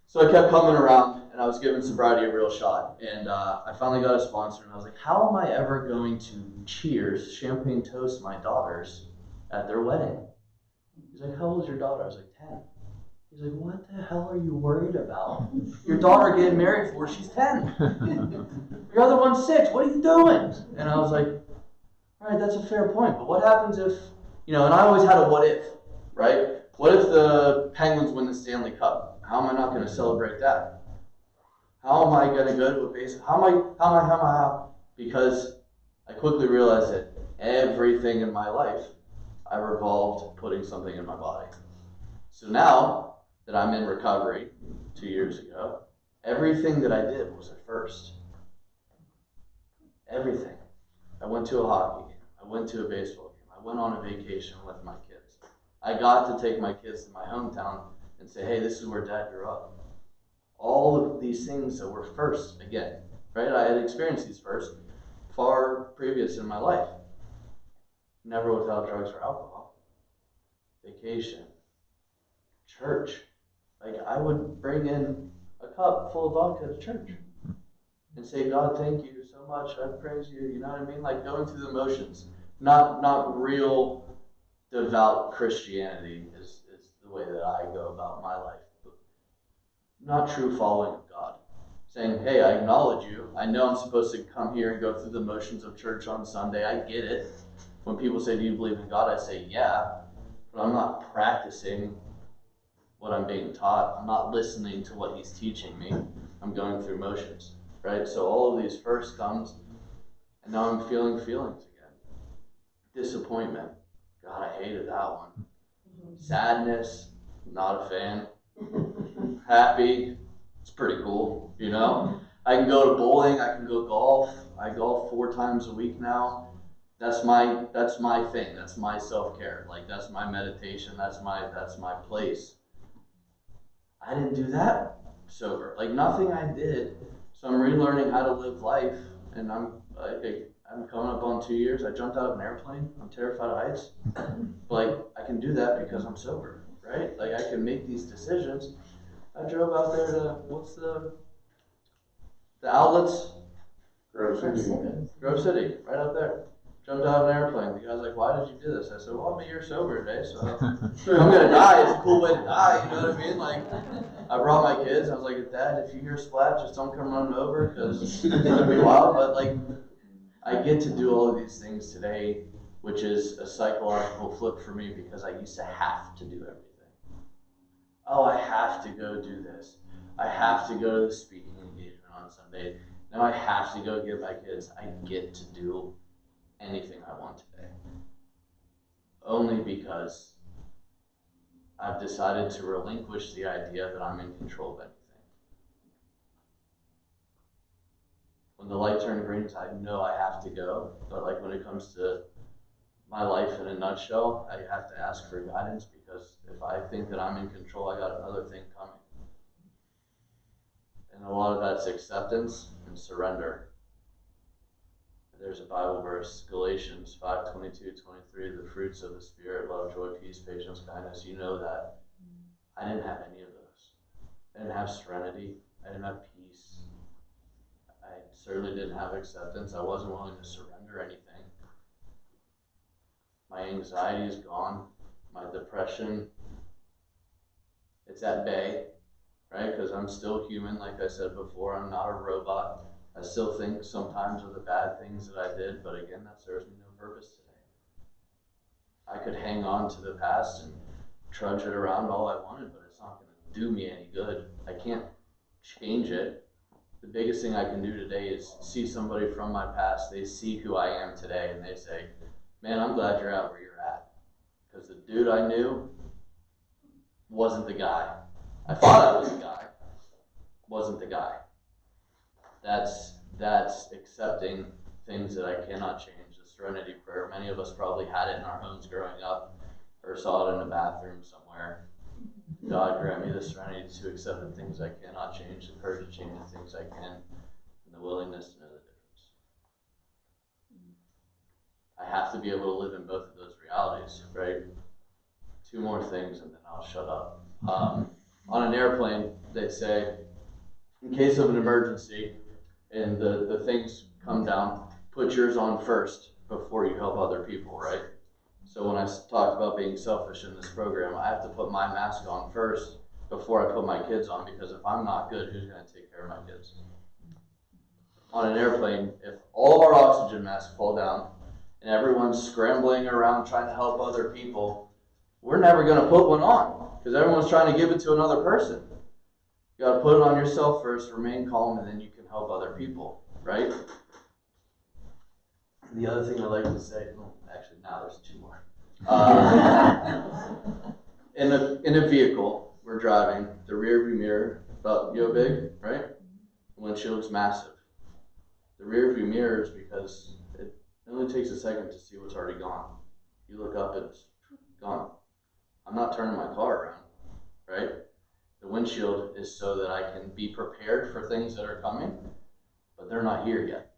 So I kept coming around, and I was giving sobriety a real shot. And I finally got a sponsor, and I was like, how am I ever going to cheers, champagne toast my daughters at their wedding? He's like, how old is your daughter? I was like, 10. He's like, what the hell are you worried about? Your daughter getting married before she's 10. Your other one's 6. What are you doing? And I was like, all right, that's a fair point. But what happens if, and I always had a what if, right? What if the Penguins win the Stanley Cup? How am I not going to celebrate that? How am I going to go to a base? How? Because I quickly realized that everything in my life, I revolved putting something in my body. So now that I'm in recovery 2 years ago, everything that I did was a first. Everything. I went to a hockey game. I went to a baseball game. I went on a vacation with my kids. I got to take my kids to my hometown and say, hey, this is where Dad grew up. All of these things that were first again, right? I had experienced these first far previous in my life. Never without drugs or alcohol. Vacation. Church. Like, I would bring in a cup full of vodka to church and say, God, thank you so much. I praise you. You know what I mean? Like, going through the motions. Not real devout Christianity is the way that I go about my life. Not true following of God. Saying, hey, I acknowledge you. I know I'm supposed to come here and go through the motions of church on Sunday. I get it. When people say, do you believe in God? I say, yeah. But I'm not practicing what I'm being taught. I'm not listening to what he's teaching me. I'm going through motions, right? So all of these first comes, and now I'm feeling feelings again. Disappointment. God, I hated that one. Sadness. Not a fan. Happy. It's pretty cool, I can go to bowling. I can go golf. I golf 4 times a week now. That's my thing. That's my self-care. Like, that's my meditation. That's my place. I didn't do that sober. Like, nothing I did. So I'm relearning how to live life, and I'm coming up on 2 years. I jumped out of an airplane. I'm terrified of heights. But like, I can do that because I'm sober, right? Like, I can make these decisions. I drove out there to, what's the outlets? Grove City. Grove City, right out there. Jumped out of an airplane. The guy's like, why did you do this? I said, well, I'm a year sober today, so I'm going to die. It's a cool way to die, you know what I mean? Like, I brought my kids. I was like, Dad, if you hear a splat, just don't come running over because it's going to be wild. But, like, I get to do all of these things today, which is a psychological flip for me because I used to have to do everything. Oh, I have to go do this. I have to go to the speaking engagement on Sunday. Now I have to go get my kids. I get to do anything I want today. Only because I've decided to relinquish the idea that I'm in control of anything. When the light turned green, I know I have to go. But like when it comes to my life in a nutshell, I have to ask for guidance, because if I think that I'm in control, I got another thing coming. And a lot of that's acceptance and surrender. There's a Bible verse, Galatians 5:22-23, the fruits of the Spirit, love, joy, peace, patience, kindness. You know that. I didn't have any of those. I didn't have serenity. I didn't have peace. I certainly didn't have acceptance. I wasn't willing to surrender anything. My anxiety is gone. My depression, it's at bay, right? Because I'm still human, like I said before. I'm not a robot. I still think sometimes of the bad things that I did, but again, that serves me no purpose today. I could hang on to the past and trudge it around all I wanted, but it's not going to do me any good. I can't change it. The biggest thing I can do today is see somebody from my past. They see who I am today, and they say, man, I'm glad you're at where you're at. Because the dude I knew wasn't the guy. I thought I was the guy. Wasn't the guy. That's accepting things that I cannot change. The serenity prayer. Many of us probably had it in our homes growing up, or saw it in a bathroom somewhere. God, grant me the serenity to accept the things I cannot change, the courage to change the things I can, and the willingness to know the difference. I have to be able to live in both of those realities, right? 2 more things and then I'll shut up. On an airplane, they say, in case of an emergency and the things come down, put yours on first before you help other people, right? So when I talked about being selfish in this program, I have to put my mask on first before I put my kids on, because if I'm not good, who's going to take care of my kids? On an airplane, if all of our oxygen masks fall down and everyone's scrambling around trying to help other people, we're never going to put one on, because everyone's trying to give it to another person. You got to put it on yourself first, remain calm, and then you can help other people, right? The other thing I like to say, actually now there's 2 more. In a vehicle, we're driving, the rear view mirror, about big, right? The windshield's massive. The rear view mirror is because it only takes a second to see what's already gone. You look up, it's gone. I'm not turning my car around, right? The windshield is so that I can be prepared for things that are coming, but they're not here yet.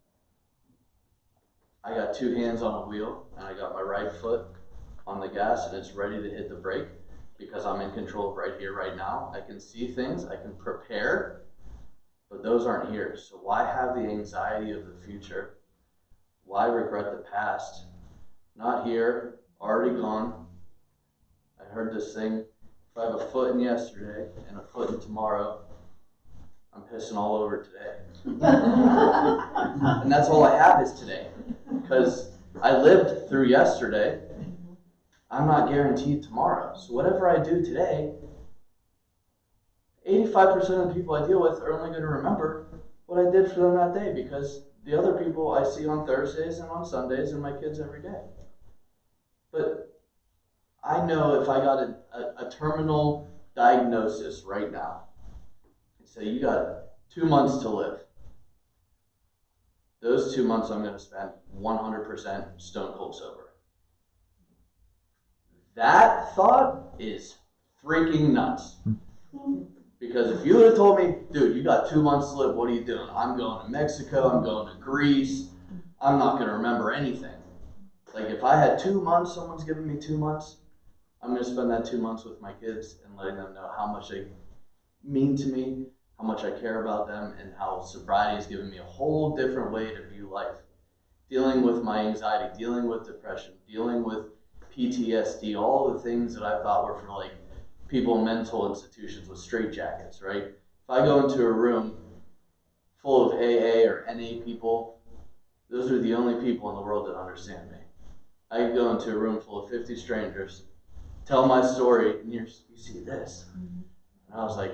I got 2 hands on a wheel, and I got my right foot on the gas, and it's ready to hit the brake, because I'm in control of right here, right now. I can see things, I can prepare, but those aren't here. So why have the anxiety of the future? Why regret the past? Not here, already gone. I heard this thing, if I have a foot in yesterday and a foot in tomorrow, I'm pissing all over today. And that's all I have is today. Because I lived through yesterday, I'm not guaranteed tomorrow. So whatever I do today, 85% of the people I deal with are only going to remember what I did for them that day, because the other people I see on Thursdays and on Sundays and my kids every day. But I know if I got a terminal diagnosis right now, and say you got 2 months to live, those 2 months I'm going to spend 100% stone cold sober. That thought is freaking nuts. Because if you would have told me, dude, you got 2 months to live, what are you doing? I'm going to Mexico, I'm going to Greece, I'm not going to remember anything. Like if I had 2 months, someone's giving me 2 months, I'm going to spend that 2 months with my kids and letting them know how much they mean to me, how much I care about them, and how sobriety has given me a whole different way to view life. Dealing with my anxiety, dealing with depression, dealing with PTSD, all the things that I thought were for like people in mental institutions with straitjackets, right? If I go into a room full of AA or NA people, those are the only people in the world that understand me. I could go into a room full of 50 strangers, tell my story, and you see this. And I was like,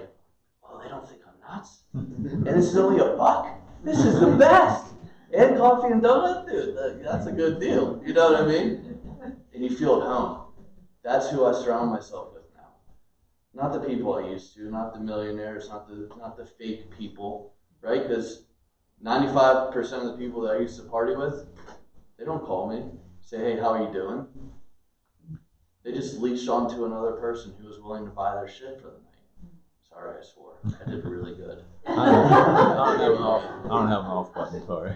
oh, they don't think I'm nuts? And this is only $1. This is the best. And coffee and donut, dude, that's a good deal. You know what I mean? And you feel at home. That's who I surround myself with now. Not the people I used to, not the millionaires, not the fake people, right? Because 95% of the people that I used to party with, they don't call me. say, hey, how are you doing? They just leashed onto another person who was willing to buy their shit for the night. Sorry, I swore. I did really good. I don't have an off button, sorry.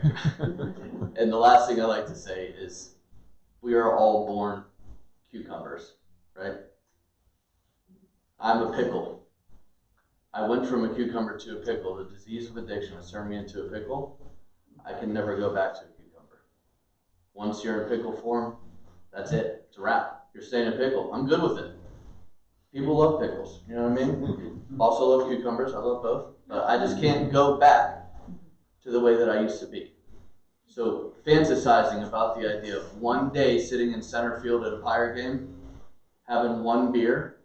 And the last thing I like to say is, we are all born cucumbers, right? I'm a pickle. I went from a cucumber to a pickle. The disease of addiction has turned me into a pickle. I can never go back to a cucumber. Once you're in pickle form, that's it. It's a wrap. You're staying a pickle. I'm good with it. People love pickles, you know what I mean? Also love cucumbers. I love both. But I just can't go back to the way that I used to be. So fantasizing about the idea of one day sitting in center field at a Pirate game, having one beer,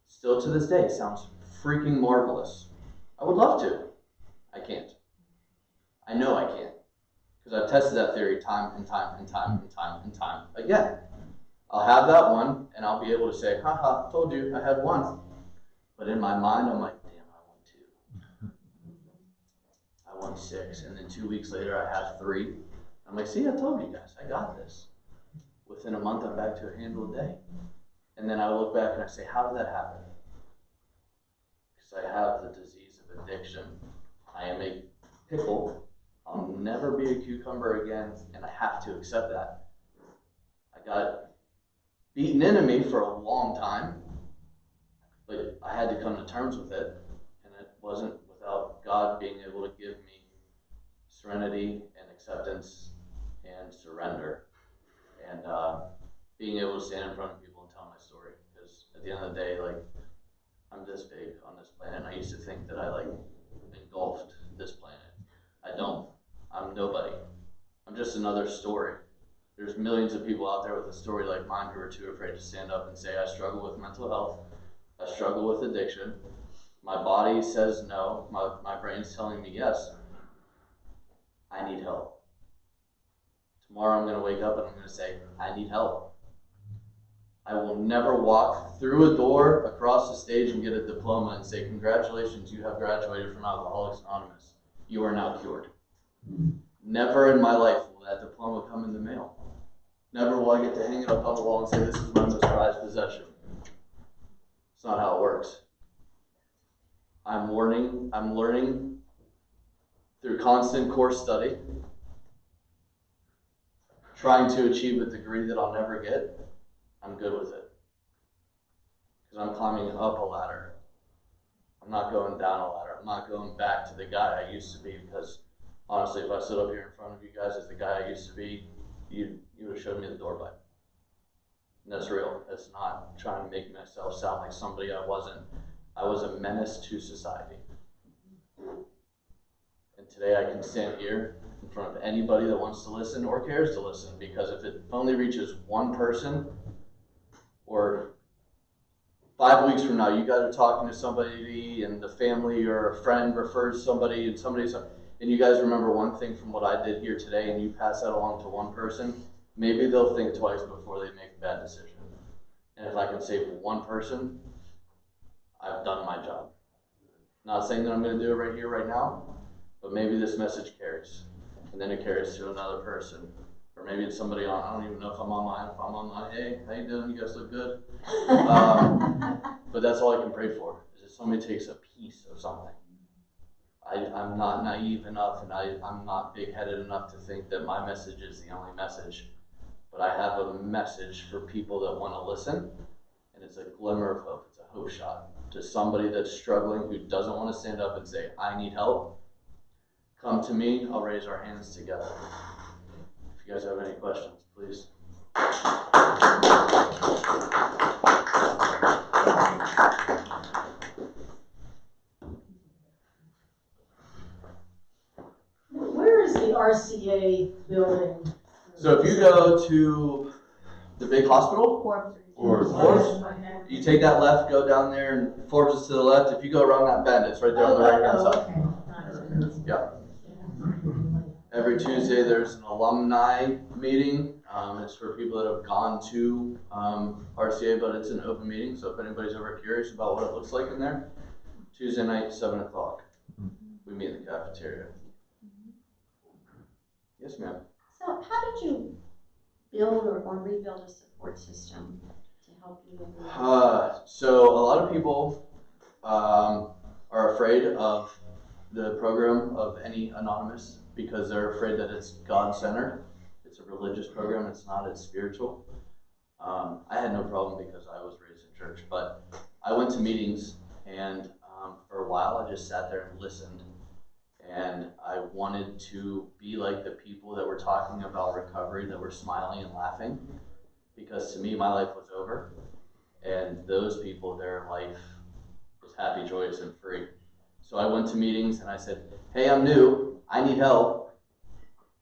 still to this day sounds freaking marvelous. I would love to. I can't. I know I can't. Because I've tested that theory time and time and time and time and time again. I'll have that one and I'll be able to say, haha, told you I had one. But in my mind, I'm like, damn, I won 2. I won 6. And then 2 weeks later, I have 3. I'm like, see, I told you guys, I got this. Within a month, I'm back to a handle a day. And then I look back and I say, how did that happen? Because I have the disease of addiction. I am a pickle. I'll never be a cucumber again, and I have to accept that. I got beaten into me for a long time, but I had to come to terms with it, and it wasn't without God being able to give me serenity and acceptance and surrender, and being able to stand in front of people and tell my story. Because at the end of the day, like, I'm this big on this planet, and I used to think that I like engulfed this planet. I don't. I'm nobody. I'm just another story. There's millions of people out there with a story like mine who are too afraid to stand up and say, I struggle with mental health. I struggle with addiction. My body says no. My brain's telling me yes. I need help. Tomorrow I'm going to wake up and I'm going to say, I need help. I will never walk through a door, across the stage, and get a diploma and say, congratulations, you have graduated from Alcoholics Anonymous. You are now cured. Never in my life will that diploma come in the mail. Never will I get to hang it up on the wall and say, this is my most prized possession. It's not how it works. I'm learning through constant course study, trying to achieve a degree that I'll never get. I'm good with it. Because I'm climbing up a ladder. I'm not going down a ladder. I'm not going back to the guy I used to be, because honestly, if I stood up here in front of you guys as the guy I used to be, you would have showed me the door by. And that's real. That's not trying to make myself sound like somebody I wasn't. I was a menace to society. And today I can stand here in front of anybody that wants to listen or cares to listen, because if it only reaches one person, or 5 weeks from now, you guys are talking to somebody and the family or a friend refers somebody and you guys remember one thing from what I did here today and you pass that along to one person, maybe they'll think twice before they make a bad decision. And if I can save one person, I've done my job. Not saying that I'm going to do it right here, right now, but maybe this message carries. And then it carries to another person. Or maybe it's somebody on, I don't even know if I'm online. If I'm online, hey, how you doing? You guys look good. But that's all I can pray for, is that somebody takes a piece of something. I'm not naive enough, and I'm not big-headed enough to think that my message is the only message. But I have a message for people that want to listen, and it's a glimmer of hope. It's a hope shot to somebody that's struggling, who doesn't want to stand up and say, I need help. Come to me. I'll raise our hands together. If you guys have any questions, please. Where is the RCA building? So if you go to the big hospital, Forbes, you take that left, go down there, and Forbes is to the left. If you go around that bend, it's right there on the right-hand side. Yeah. Every Tuesday there's an alumni meeting. It's for people that have gone to RCA, but it's an open meeting, so if anybody's ever curious about what it looks like in there, Tuesday night, 7 o'clock. We meet in the cafeteria. Yes, ma'am. So how did you build or rebuild a support system to help you with So a lot of people are afraid of the program of any anonymous because they're afraid that it's God-centered. It's a religious program. It's not. It's spiritual. I had no problem because I was raised in church, but I went to meetings and for a while I just sat there and listened, and I wanted to be like the people that were talking about recovery, that were smiling and laughing, because to me my life was over, and those people, their life was happy, joyous, and free. So I went to meetings and I said, hey, I'm new, I need help,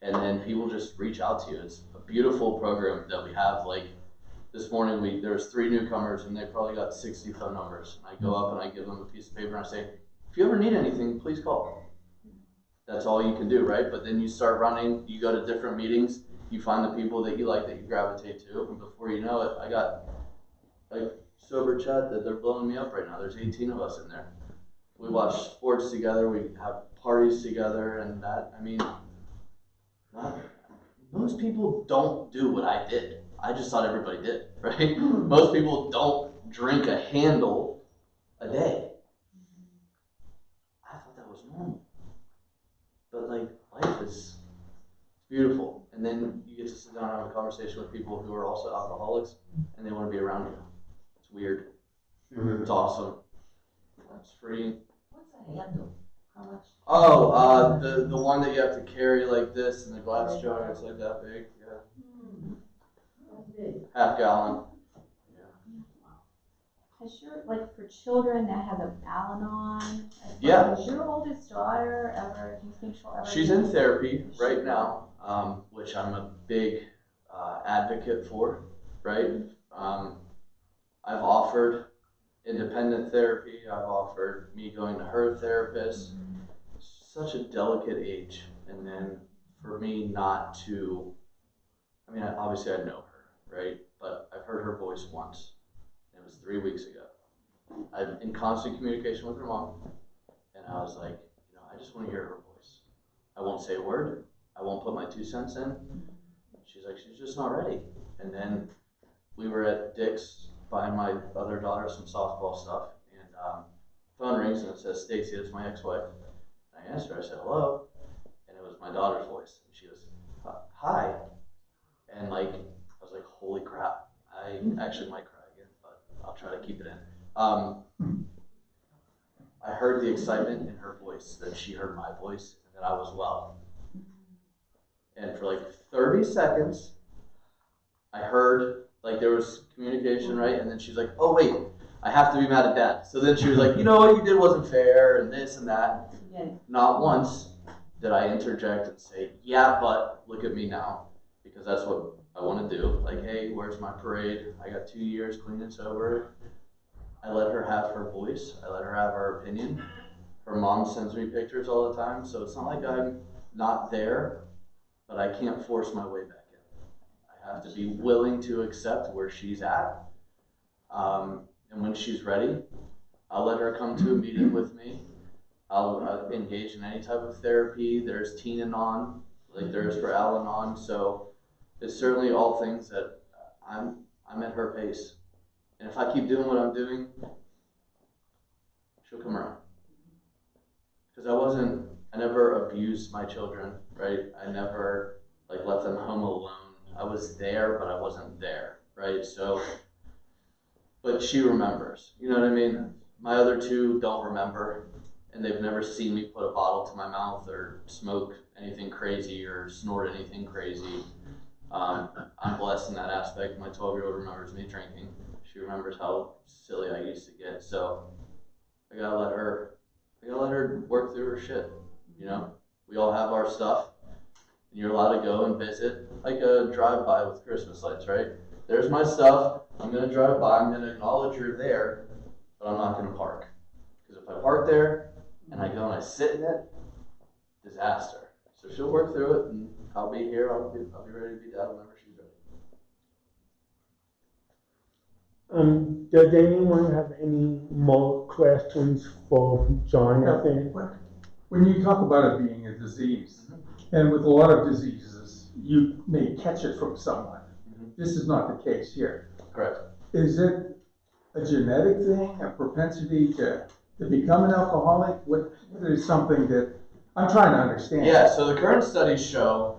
and then people just reach out to you. It's a beautiful program that we have. Like this morning, there's 3 newcomers and they probably got 60 phone numbers. And I go up and I give them a piece of paper and I say, if you ever need anything, please call. That's all you can do, right? But then you start running, you go to different meetings, you find the people that you like, that you gravitate to, and before you know it, I got like sober chat that they're blowing me up right now. There's 18 of us in there. We watch sports together, we have parties together, and that, I mean, most people don't do what I did. I just thought everybody did, right? Most people don't drink a handle a day. I thought that was normal. But like, life is beautiful. And then you get to sit down and have a conversation with people who are also alcoholics, and they want to be around you. It's weird. It's awesome. It's free. What's a handle? How much? Oh, the one that you have to carry like this in the glass jar. It's like that big. Yeah. That's big. Half gallon. Has your, like for children that have Al-Anon, Yeah. has your oldest daughter ever, do you think she'll ever? She's in therapy right now, which I'm a big advocate for, right? I've offered independent therapy. I've offered me going to her therapist. Such a delicate age. And then for me not to, I mean, obviously I know her, right? But I've heard her voice once. It was 3 weeks ago. I'm in constant communication with her mom. And I was like, you know, I just want to hear her voice. I won't say a word. I won't put my 2 cents in. She's like, she's just not ready. And then we were at Dick's buying my other daughter some softball stuff, and phone rings and it says, Stacy, it's my ex-wife. And I answered, I said, hello, and it was my daughter's voice. And she goes, hi. And like, I was like, holy crap. I actually might cry again, but I'll try to keep it in. I heard the excitement in her voice, that she heard my voice, and that I was well. And for like 30 seconds, I heard, like there was communication, right? And then she's like, oh wait, I have to be mad at Dad. So then she was like, you know what you did wasn't fair, and this and that. Yeah. Not once did I interject and say, yeah, but look at me now. Because that's what I want to do. Like, hey, where's my parade? I got 2 years clean and sober. I let her have her voice. I let her have her opinion. Her mom sends me pictures all the time, so it's not like I'm not there, but I can't force my way back in. I have to be willing to accept where she's at. And when she's ready, I'll let her come to a meeting with me. I'll engage in any type of therapy. There's Teen Anon, like there is for Al-Anon. So it's certainly all things that I'm at her pace. And if I keep doing what I'm doing, she'll come around. Because I never abused my children, right? I never like left them home alone. I was there, but I wasn't there, right? So, but she remembers, you know what I mean? My other 2 don't remember, and they've never seen me put a bottle to my mouth or smoke anything crazy or snort anything crazy. I'm blessed in that aspect. My 12-year-old remembers me drinking. She remembers how silly I used to get. So I gotta let her work through her shit. You know, we all have our stuff, and you're allowed to go and visit, like a drive-by with Christmas lights, right? There's my stuff. I'm gonna drive by. I'm gonna acknowledge you're there, but I'm not gonna park. Because if I park there and I go and I sit in it, disaster. So she'll work through it, and I'll be here. I'll be ready to be dad whenever she's ready. Does anyone have any more questions for Jonathan? When you talk about it being a disease, and with a lot of diseases, you may catch it from someone. this is not the case here. Correct. Is it a genetic thing, a propensity to become an alcoholic? What is something that, I'm trying to understand. Yeah, so the current studies show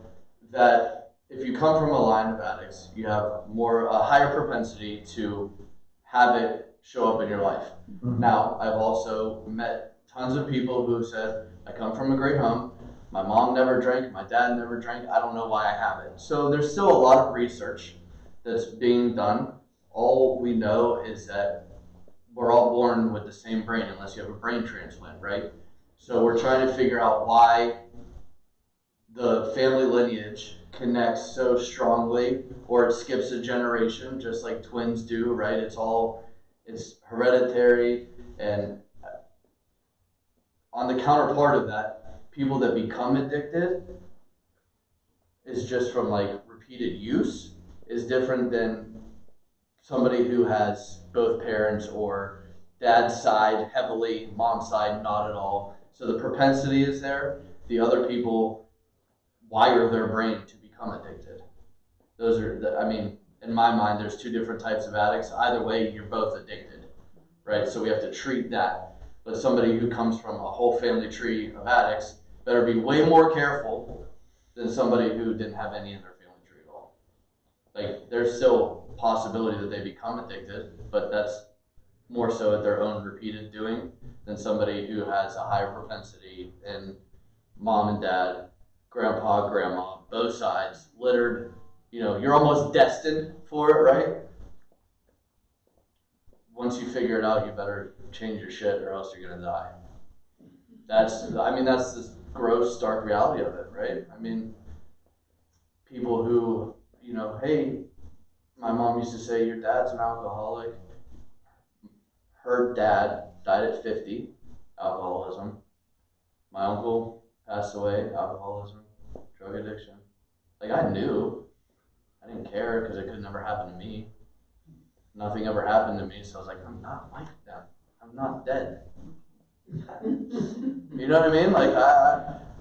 that if you come from a line of addicts, you have a higher propensity to have it show up in your life. Mhm. Now, I've also met tons of people who said, I come from a great home, my mom never drank, my dad never drank, I don't know why I have it. So there's still a lot of research that's being done. All we know is that we're all born with the same brain unless you have a brain transplant, right? So we're trying to figure out why the family lineage connects so strongly, or it skips a generation, just like twins do, right? It's hereditary, and on the counterpart of that, people that become addicted is just from like repeated use is different than somebody who has both parents or dad's side heavily, mom's side not at all. So the propensity is there. The other people wire their brain to become addicted. Those are, in my mind, there's two different types of addicts. Either way, you're both addicted, right? So we have to treat that. But somebody who comes from a whole family tree of addicts better be way more careful than somebody who didn't have any in their family tree at all. Like, there's still a possibility that they become addicted, but that's more so at their own repeated doing than somebody who has a higher propensity in mom and dad, grandpa, grandma, both sides, littered. You're almost destined for it, right? Once you figure it out, you better change your shit or else you're gonna die. That's the gross, stark reality of it, right? People who, hey, my mom used to say, your dad's an alcoholic. Her dad died at 50, alcoholism. My uncle passed away, alcoholism, drug addiction. Like, I knew. I didn't care because it could never happen to me. Nothing ever happened to me, so I was like, I'm not like them. I'm not dead. You know what I mean? Like,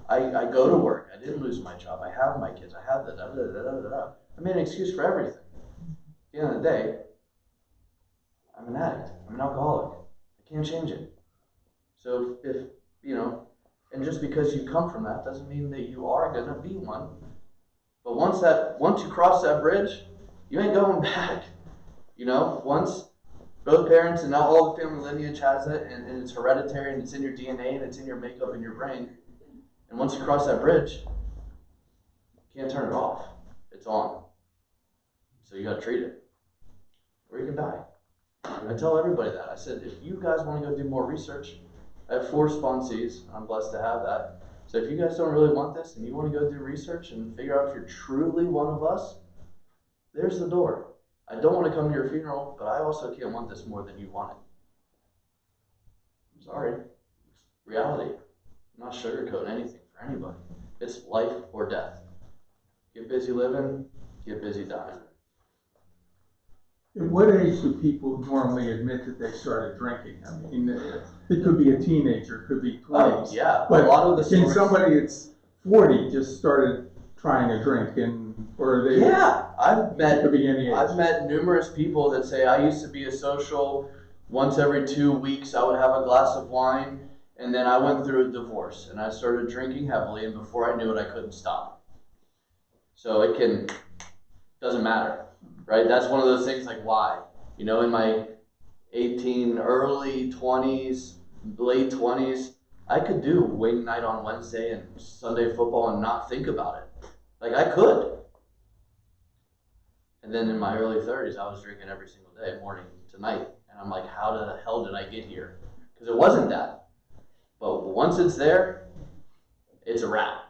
I go to work. I didn't lose my job. I have my kids. I have the da-da-da-da-da-da. I made an excuse for everything. At the end of the day, I'm an addict. I'm an alcoholic. I can't change it. So if and just because you come from that doesn't mean that you are going to be one. But once you cross that bridge, you ain't going back. Once both parents and now all the family lineage has it, and it's hereditary, and it's in your DNA, and it's in your makeup and your brain. And once you cross that bridge, you can't turn it off. It's on. So you got to treat it, or you can die. I tell everybody that. I said, if you guys want to go do more research, I have 4 sponsees. I'm blessed to have that. So if you guys don't really want this and you want to go do research and figure out if you're truly one of us, there's the door. I don't want to come to your funeral, but I also can't want this more than you want it. I'm sorry. It's reality. I'm not sugarcoating anything for anybody. It's life or death. Get busy living, get busy dying. At what age do people normally admit that they started drinking? It could be a teenager, it could be 20s. Oh, yeah. But a lot of the can stories, somebody that's 40 just started trying a drink, or they? Yeah, It could be any age. I've met numerous people that say, I used to be a social, once every 2 weeks I would have a glass of wine, and then I went through a divorce, and I started drinking heavily, and before I knew it, I couldn't stop. So doesn't matter, right? That's one of those things, like, why? In my 18, early 20s, late 20s, I could do wing night on Wednesday and Sunday football and not think about it. Like, I could. And then in my early 30s, I was drinking every single day, morning to night. And I'm like, how the hell did I get here? Because it wasn't that. But once it's there, it's a wrap.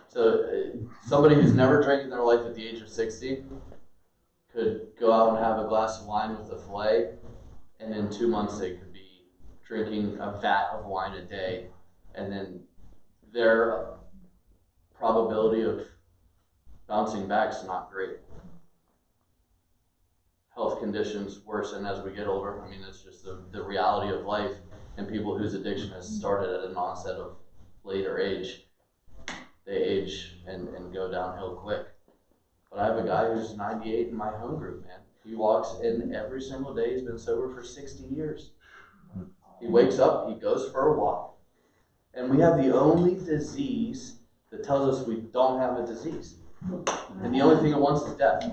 So somebody who's never drank in their life at the age of 60 could go out and have a glass of wine with a filet, and in 2 months they could be drinking a vat of wine a day, and then their probability of bouncing back is not great. Health conditions worsen as we get older. That's just the reality of life, and people whose addiction has started at an onset of later age, they age and go downhill quick. But I have a guy who's 98 in my home group, man. He walks in every single day. He's been sober for 60 years. He wakes up, he goes for a walk. And we have the only disease that tells us we don't have a disease. And the only thing it wants is death.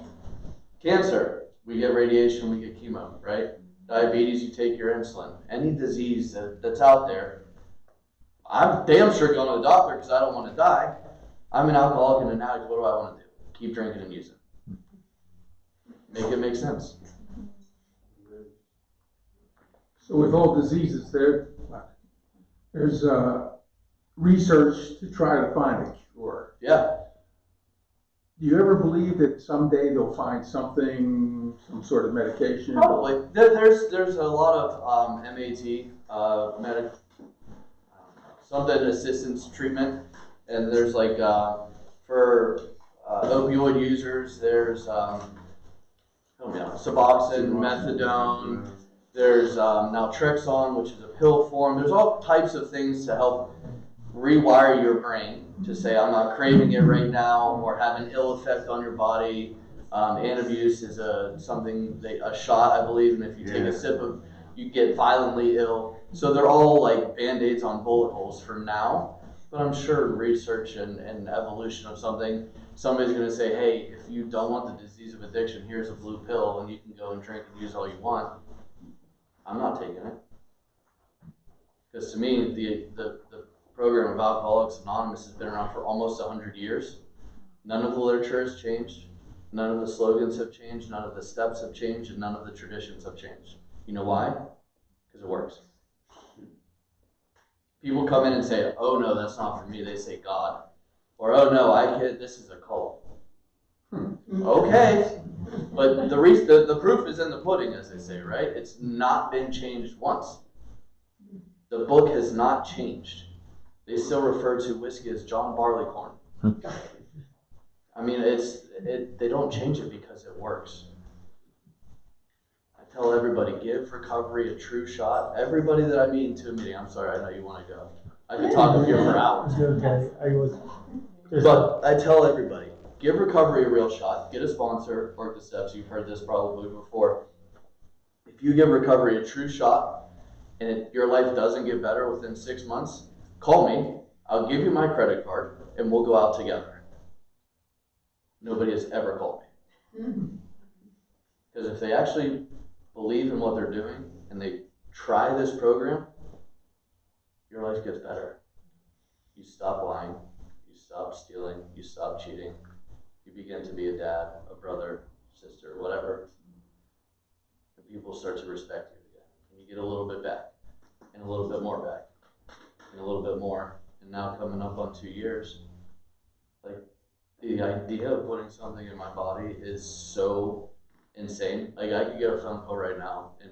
Cancer, we get radiation, we get chemo, right? Diabetes, you take your insulin. Any disease that's out there, I'm damn sure going to the doctor because I don't want to die. I'm an alcoholic and an addict. What do I want to do? Keep drinking and using. Make it make sense. So with all diseases, there's research to try to find a cure. Yeah. Do you ever believe that someday they'll find something, some sort of medication? Probably. There's a lot of MAT, something assistance treatment, and there's like for opioid users, there's Suboxone, methadone. There's naltrexone, which is a pill form. There's all types of things to help rewire your brain to say, I'm not craving it right now, or have an ill effect on your body. Antabuse is a shot, I believe, and if you take a sip of, you get violently ill. So they're all like Band-Aids on bullet holes for now. But I'm sure research and evolution of something, somebody's going to say, hey, if you don't want the disease of addiction, here's a blue pill, and you can go and drink and use all you want. I'm not taking it. Because to me, the program of Alcoholics Anonymous has been around for almost 100 years. None of the literature has changed. None of the slogans have changed. None of the steps have changed. And none of the traditions have changed. You know why? Because it works. People come in and say, oh no, that's not for me. They say God. Or, oh no, this is a cult. Okay. But the proof is in the pudding, as they say, right? It's not been changed once. The book has not changed. They still refer to whiskey as John Barleycorn. I mean, they don't change it because it works. I tell everybody, give recovery a true shot. Everybody that I meet into a meeting, I'm sorry, I know you want to go. I could talk up here for hours. Okay, But I tell everybody, give recovery a real shot. Get a sponsor, work the steps. You've heard this probably before. If you give recovery a true shot and your life doesn't get better within 6 months, call me. I'll give you my credit card and we'll go out together. Nobody has ever called me. Because if they actually believe in what they're doing and they try this program, your life gets better. You stop lying. You stop stealing. You stop cheating. You begin to be a dad, a brother, sister, whatever. And people start to respect you again. And you get a little bit back, and a little bit more back, and a little bit more. And now coming up on 2 years, like the idea of putting something in my body is so insane. Like I could get a phone call right now and,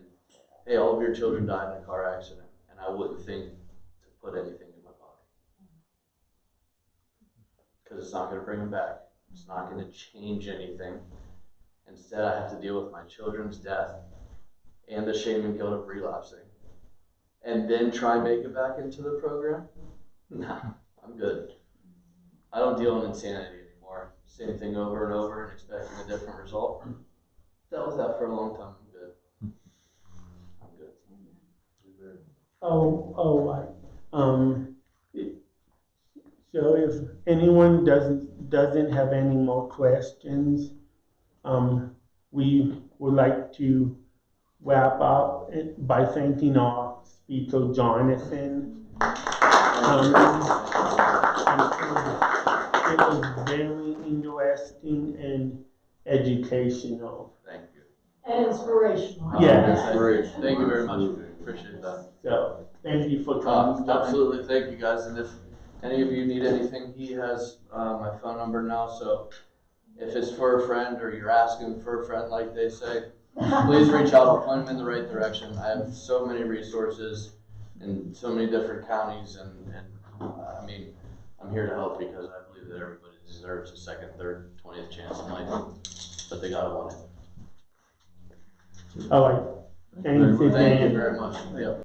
hey, all of your children died in a car accident. And I wouldn't think to put anything in my body. Because it's not going to bring them back. It's not going to change anything. Instead, I have to deal with my children's death and the shame and guilt of relapsing. And then try and make it back into the program? Nah, I'm good. I don't deal in insanity anymore. Same thing over and over and expecting a different result. Dealt with that for a long time. I'm good. I'm good. So if anyone doesn't have any more questions, we would like to wrap up by thanking our speaker, Jonathan. It was very interesting and educational. Thank you. And inspirational. Yeah. Thank you very much. Appreciate that. So thank you for coming. Absolutely. Thank you, guys. And if any of you need anything, he has my phone number now. So if it's for a friend or you're asking for a friend, like they say, please reach out. I'll point them in the right direction. I have so many resources in so many different counties, and I mean, I'm here to help because I believe that everybody deserves a second, third, 20th chance in life, but they gotta want it. All right. Thank you. Thank you very much. Yep.